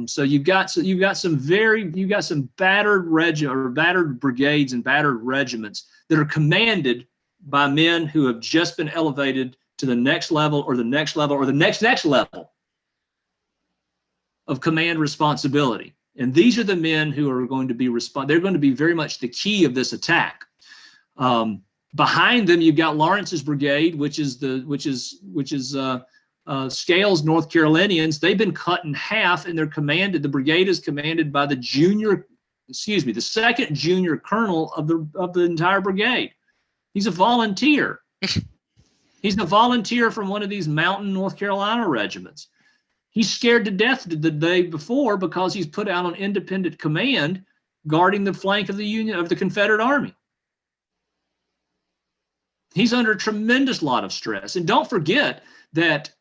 So you've got some battered battered brigades and battered regiments that are commanded by men who have just been elevated to the next level or the next level or the next level of command responsibility. And these are the men who are going to be they're going to be very much the key of this attack. Behind them, you've got Lawrence's brigade, which is Scales North Carolinians. They've been cut in half, and they're commanded. The brigade is commanded by the second junior colonel of the entire brigade. He's a volunteer. He's a volunteer from one of these mountain North Carolina regiments. He's scared to death the day before because he's put out on independent command, guarding the flank of the Confederate Army. He's under a tremendous lot of stress. And don't forget that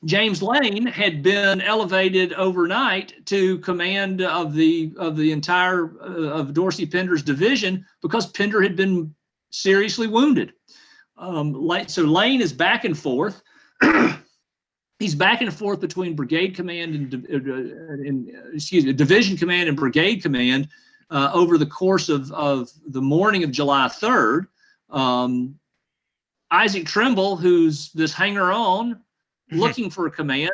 James Lane had been elevated overnight to command of the entire of Dorsey Pender's division because Pender had been seriously wounded. So Lane is back and forth. He's back and forth between brigade command and division command and brigade command over the course of the morning of July 3rd. Isaac Trimble, who's this hanger-on looking for a command,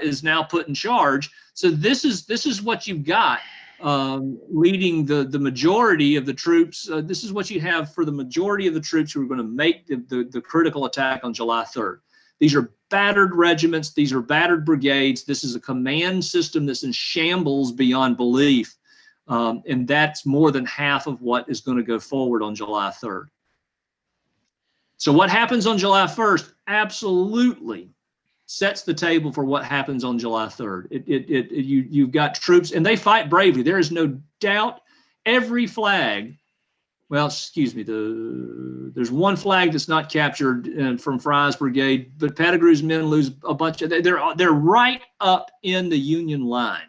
is now put in charge. So this is what you've got leading the majority of the troops. This is what you have for the majority of the troops who are going to make the critical attack on July 3rd. These are battered regiments. These are battered brigades. This is a command system that's in shambles beyond belief. And that's more than half of what is going to go forward on July 3rd. So what happens on July 1st absolutely sets the table for what happens on July 3rd. You've got troops, and they fight bravely. There is no doubt. Every flag, well, excuse me, there's one flag that's not captured from Fry's brigade, but Pettigrew's men lose a bunch of. They're right up in the Union line,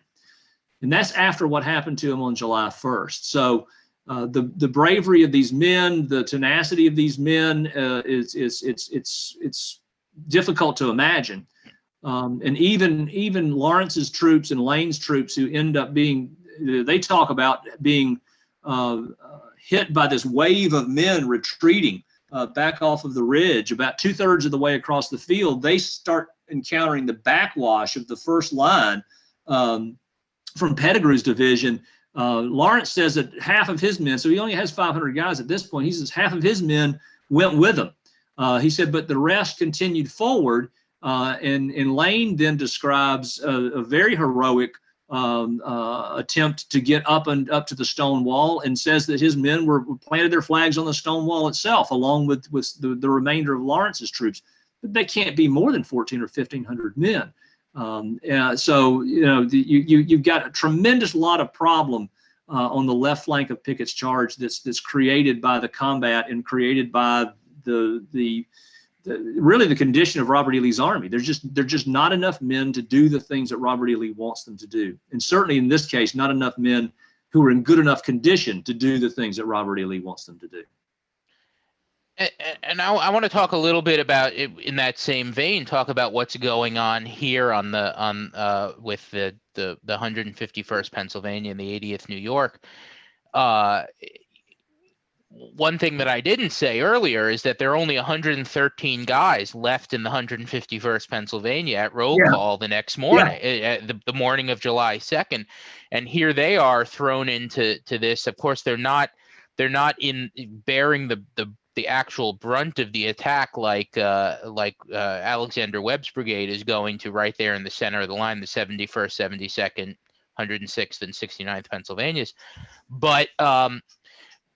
and that's after what happened to them on July 1st. So. The bravery of these men, the tenacity of these men, it's difficult to imagine. And even Lawrence's troops and Lane's troops, who end up being, they talk about being hit by this wave of men retreating back off of the ridge, about 2/3 of the way across the field. They start encountering the backwash of the first line from Pettigrew's division. Lawrence says that half of his men, so he only has 500 guys at this point, he says half of his men went with him. He said, but the rest continued forward. And Lane then describes a very heroic attempt to get up to the stone wall, and says that his men planted their flags on the stone wall itself, along with the remainder of Lawrence's troops. But they can't be more than 1,400 or 1,500 men. So you've got a tremendous lot of problem on the left flank of Pickett's charge that's created by the combat and created by really the condition of Robert E. Lee's army. There's just not enough men to do the things that Robert E. Lee wants them to do, and certainly in this case, not enough men who are in good enough condition to do the things that Robert E. Lee wants them to do. And I want to talk a little bit about it in that same vein. Talk about what's going on here with the 151st Pennsylvania and the 80th New York. One thing that I didn't say earlier is that there are only 113 guys left in the 151st Pennsylvania at roll call the next morning, the morning of July 2nd, and here they are thrown into this. Of course, they're not in bearing the actual brunt of the attack like Alexander Webb's brigade is going to, right there in the center of the line, the 71st, 72nd, 106th, and 69th Pennsylvanias. But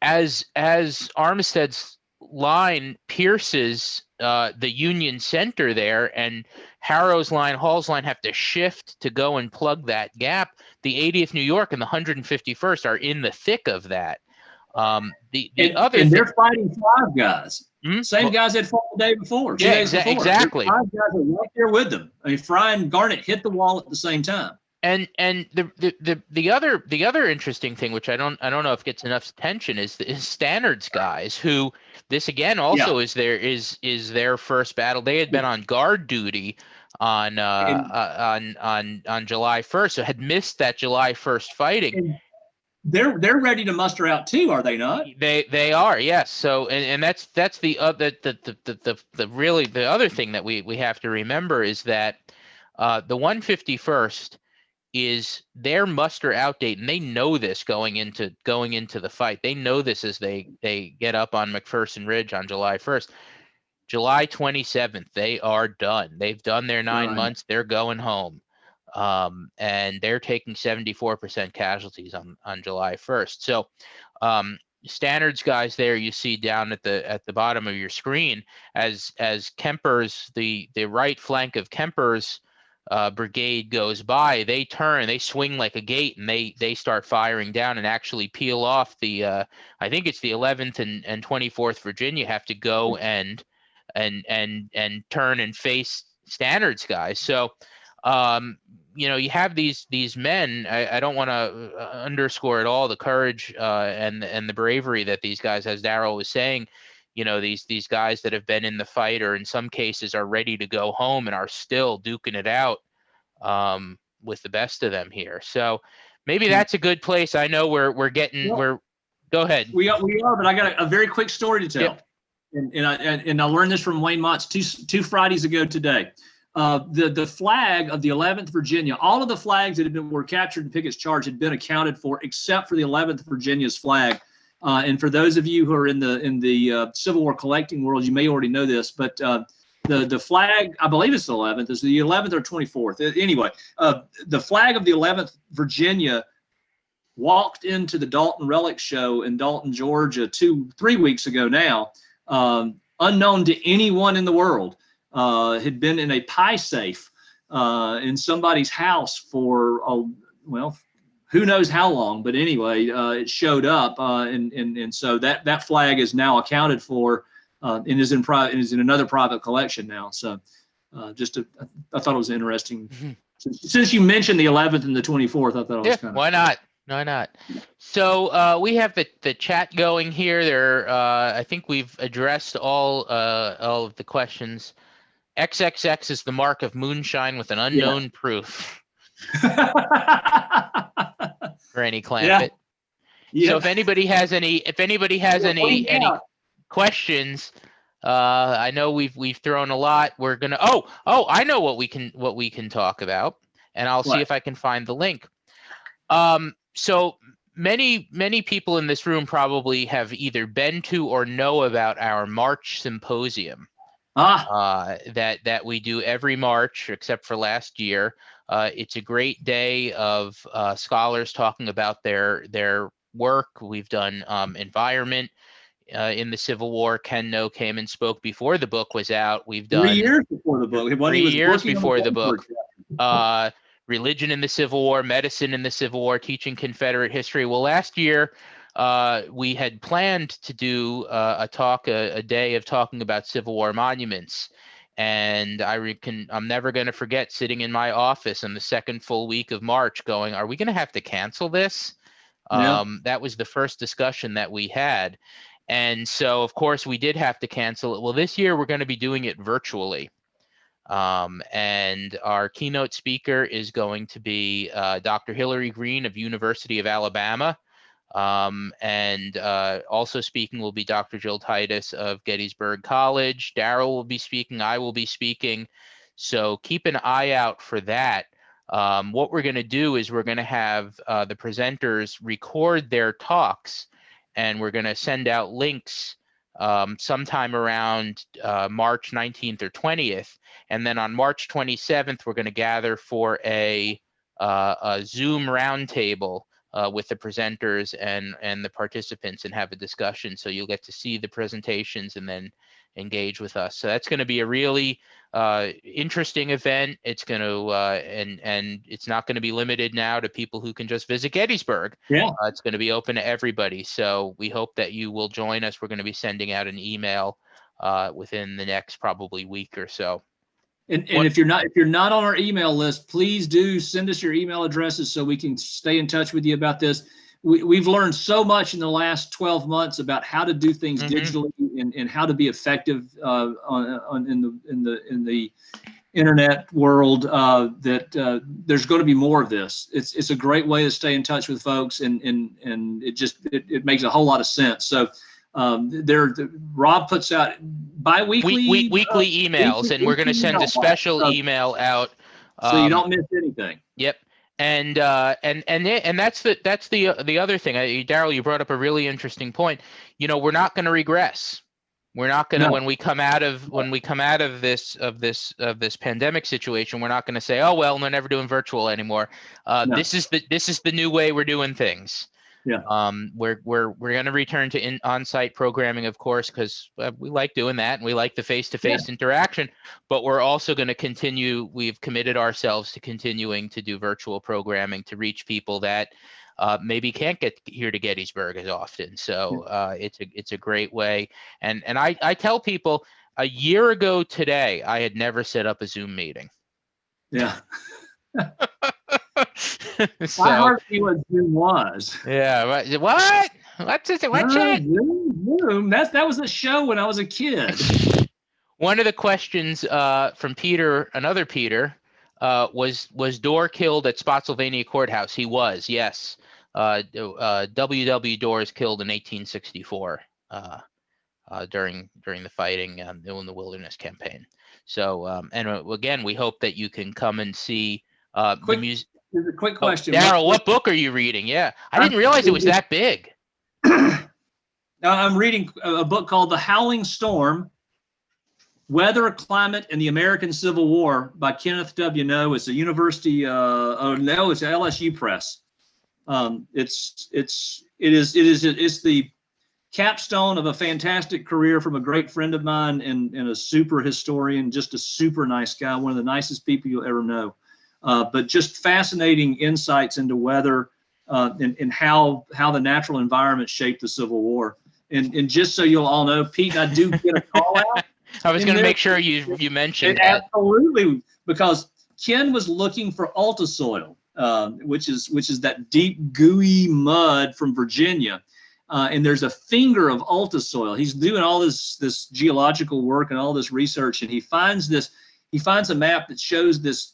as Armistead's line pierces the Union center there, and Harrow's line, Hall's line have to shift to go and plug that gap, the 80th New York and the 151st are in the thick of that. The other and thing, they're fighting 5 guys. Same well, guys that fought the day before, 2 yeah, days before. exactly. There's 5 guys are right there with them. I mean, Fry and Garnett hit the wall at the same time. And the other interesting thing, which I don't know if gets enough attention, is standards guys, who this again also is their first battle. They had been on guard duty on July 1st, so had missed that July 1st fighting. And they're ready to muster out too, are they not? They are, yes. So and that's the really the other thing that we have to remember is that the 151st is their muster out date, and they know this going into the fight. They know this as they get up on McPherson Ridge on July 1st. July 27th, they are done. They've done their 9 months. They're going home, and they're taking 74% casualties on July 1st. So standards guys there you see down at the bottom of your screen as Kemper's the right flank of Kemper's brigade goes by, they turn, they swing like a gate, and they start firing down and actually peel off the I think it's the 11th and 24th Virginia have to go and turn and face standards guys. So you have these men. I don't want to underscore at all the courage and the bravery that these guys, as Daryl was saying, these guys that have been in the fight, or in some cases are ready to go home and are still duking it out with the best of them here. So maybe that's a good place. I know we're go ahead. We are, but I got a very quick story to tell. Yep. And I learned this from Wayne Mott's two Fridays ago today. The flag of the 11th Virginia, all of the flags that were captured in Pickett's charge had been accounted for, except for the 11th Virginia's flag. And for those of you who are in the Civil War collecting world, you may already know this, but the flag, I believe it's the 11th, is the 11th or 24th. Anyway, the flag of the 11th Virginia walked into the Dalton Relic Show in Dalton, Georgia, 3 weeks ago now, unknown to anyone in the world. Had been in a pie safe in somebody's house for, who knows how long, but anyway, it showed up, and so that flag is now accounted for, and is in another private collection now. So, I thought it was interesting. Mm-hmm. Since you mentioned the 11th and the 24th, I thought it was kind of. Why not? Why not? So we have the chat going here. I think we've addressed all of the questions. XXX is the mark of moonshine with an unknown proof. For any clamp it. So if anybody has any questions, I know we've thrown a lot. We're gonna I know what we can talk about, and I'll see if I can find the link. So many people in this room probably have either been to or know about our March symposium. That we do every March, except for last year. It's a great day of scholars talking about their work. We've done environment in the Civil War. Ken No came and spoke before the book was out. We've done 3 years before the book. 3 years before the book. Religion in the Civil War, medicine in the Civil War, teaching Confederate history. Well, last year we had planned to do a day of talking about Civil War monuments. And I'm never going to forget sitting in my office in the second full week of March going, are we going to have to cancel this? That was the first discussion that we had. And so, of course, we did have to cancel it. Well, this year we're going to be doing it virtually. And our keynote speaker is going to be Dr. Hillary Green of University of Alabama. And also speaking will be Dr. Jill Titus of Gettysburg College. Daryl will be speaking. I will be speaking. So keep an eye out for that. What we're going to do is we're going to have the presenters record their talks, and we're going to send out links sometime around March 19th or 20th. And then on March 27th, we're going to gather for a Zoom roundtable with the presenters and the participants and have a discussion. So you'll get to see the presentations and then engage with us. So that's going to be a really interesting event. It's going to and it's not going to be limited now to people who can just visit Gettysburg. Yeah. It's going to be open to everybody. So we hope that you will join us. We're going to be sending out an email within the next probably week or so. And if you're not on our email list, please do send us your email addresses so we can stay in touch with you about this. We've learned so much in the last 12 months about how to do things digitally and how to be effective in the internet world, that there's going to be more of this. It's a great way to stay in touch with folks, and it makes a whole lot of sense. So Rob puts out bi-weekly weekly emails, and we're going to send a special email out so you don't miss anything. Yep. And that's the other thing. Daryl, you brought up a really interesting point. You know, we're not going to regress. We're not going to, when we come out of this pandemic situation, we're not going to say, oh well, we're never doing virtual anymore. No. This is the new way we're doing things. Yeah. We're going to return to on-site programming, of course, because we like doing that and we like the face-to-face interaction. But we're also going to continue. We've committed ourselves to continuing to do virtual programming to reach people that maybe can't get here to Gettysburg as often. So it's a great way. And I tell people, a year ago today, I had never set up a Zoom meeting. Yeah. So, I heard what Zoom was. Yeah. What? What's it? What's it? Zoom. That was a show when I was a kid. One of the questions from Peter, another Peter, was Dorr killed at Spotsylvania Courthouse? He was, yes. W.W. Dorr is killed in 1864 during the fighting in the Wilderness Campaign. So, and again, we hope that you can come and see the music. Here's a quick question. Daryl, what book are you reading? Yeah, I didn't realize it was that big. I'm reading a book called The Howling Storm, Weather, Climate, and the American Civil War by Kenneth W. No. It's a university, it's LSU Press. It's the capstone of a fantastic career from a great friend of mine and a super historian, just a super nice guy, one of the nicest people you'll ever know. But just fascinating insights into weather and how the natural environment shaped the Civil War. And just so you'll all know, Pete and I do get a call out. I was going to make sure you mentioned that. Absolutely, because Ken was looking for Altasoil, which is that deep gooey mud from Virginia. And there's a finger of Altasoil. He's doing all this geological work and all this research, and he finds a map that shows this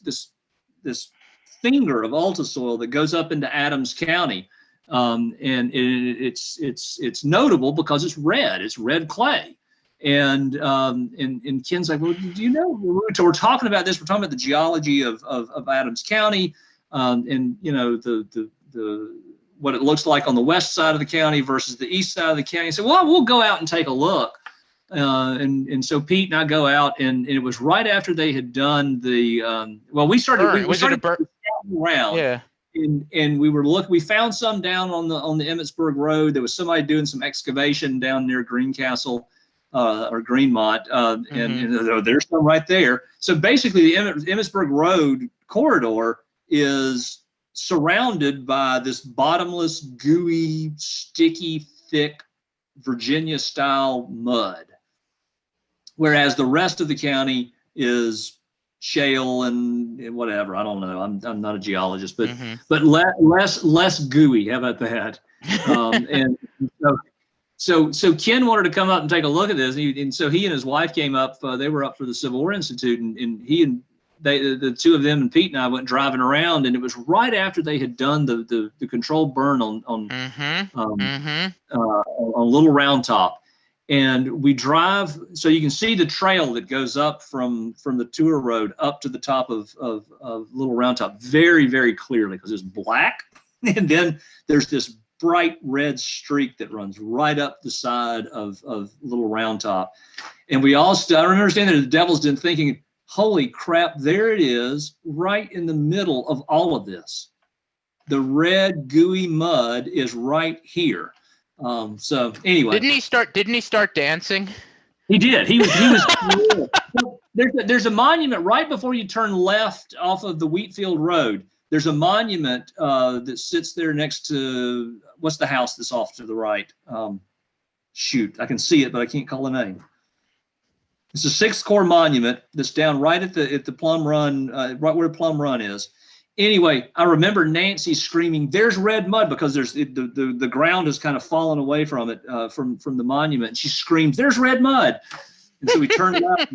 finger of Altasoil that goes up into Adams County, and it's notable because it's red clay, and Ken's like, well, do you know? We're talking about this. We're talking about the geology of Adams County, and you know the what it looks like on the west side of the county versus the east side of the county. So, well, we'll go out and take a look. And so Pete and I go out, and it was right after they had done the we started around. Yeah. And we found some down on the Emmitsburg Road. There was somebody doing some excavation down near Greencastle or Greenmont, and there's some right there. So basically the Emmitsburg Road corridor is surrounded by this bottomless, gooey, sticky, thick Virginia style mud, whereas the rest of the county is shale and whatever. I don't know. I'm not a geologist, but less gooey. How about that? And so Ken wanted to come up and take a look at this, and so he and his wife came up. They were up for the Civil War Institute, and the two of them and Pete and I went driving around, and it was right after they had done the controlled burn on Little Round Top. And we drive, so you can see the trail that goes up from the tour road up to the top of Little Round Top very, very clearly, because it's black. And then there's this bright red streak that runs right up the side of Little Round Top. And we all I don't understand that the Devil's Den thinking, holy crap, there it is, right in the middle of all of this. The red gooey mud is right here. So anyway, didn't he start dancing? He did. He was. There's a monument right before you turn left off of the Wheatfield Road. There's a monument that sits there next to, what's the house that's off to the right? Shoot, I can see it, but I can't call the name. It's a 6th Corps monument that's down right at the Plum Run, right where Plum Run is. Anyway, I remember Nancy screaming, "There's red mud," because the ground has kind of fallen away from it, from the monument. And she screams, "There's red mud!" And so we turned it up.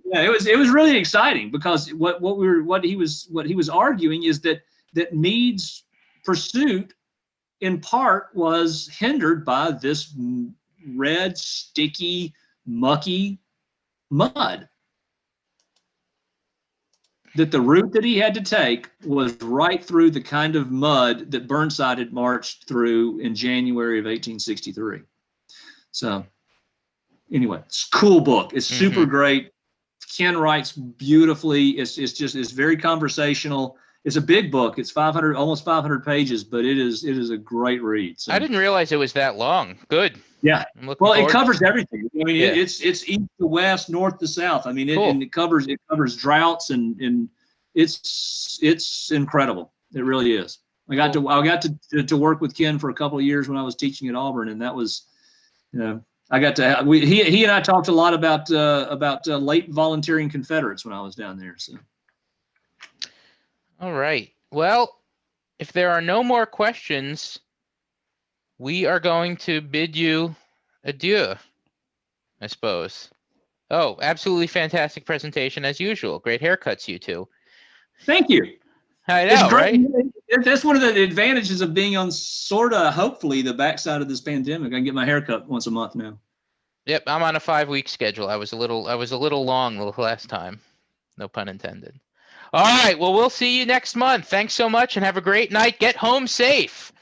Yeah, it was really exciting, because what he was arguing is that Meade's pursuit in part was hindered by this red, sticky, mucky mud. That the route that he had to take was right through the kind of mud that Burnside had marched through in January of 1863. So anyway, it's a cool book. It's super great. Ken writes beautifully. It's very conversational. It's a big book. It's almost 500 pages, but it is a great read. So, I didn't realize it was that long. Good. Yeah. Well, it covers everything. I mean, Yeah. it's east to west, north to south. I mean, Cool. and it covers droughts, and it's incredible. It really is. I got to work with Ken for a couple of years when I was teaching at Auburn, and that was, I got to he and I talked a lot about late volunteering Confederates when I was down there. So. All right. Well, if there are no more questions, we are going to bid you adieu, I suppose. Oh, absolutely fantastic presentation as usual. Great haircuts, you two. Thank you. I know, right? That's one of the advantages of being on hopefully the backside of this pandemic. I can get my haircut once a month now. Yep, I'm on a 5-week schedule. I was a little long the last time. No pun intended. All right. Well, we'll see you next month. Thanks so much, and have a great night. Get home safe.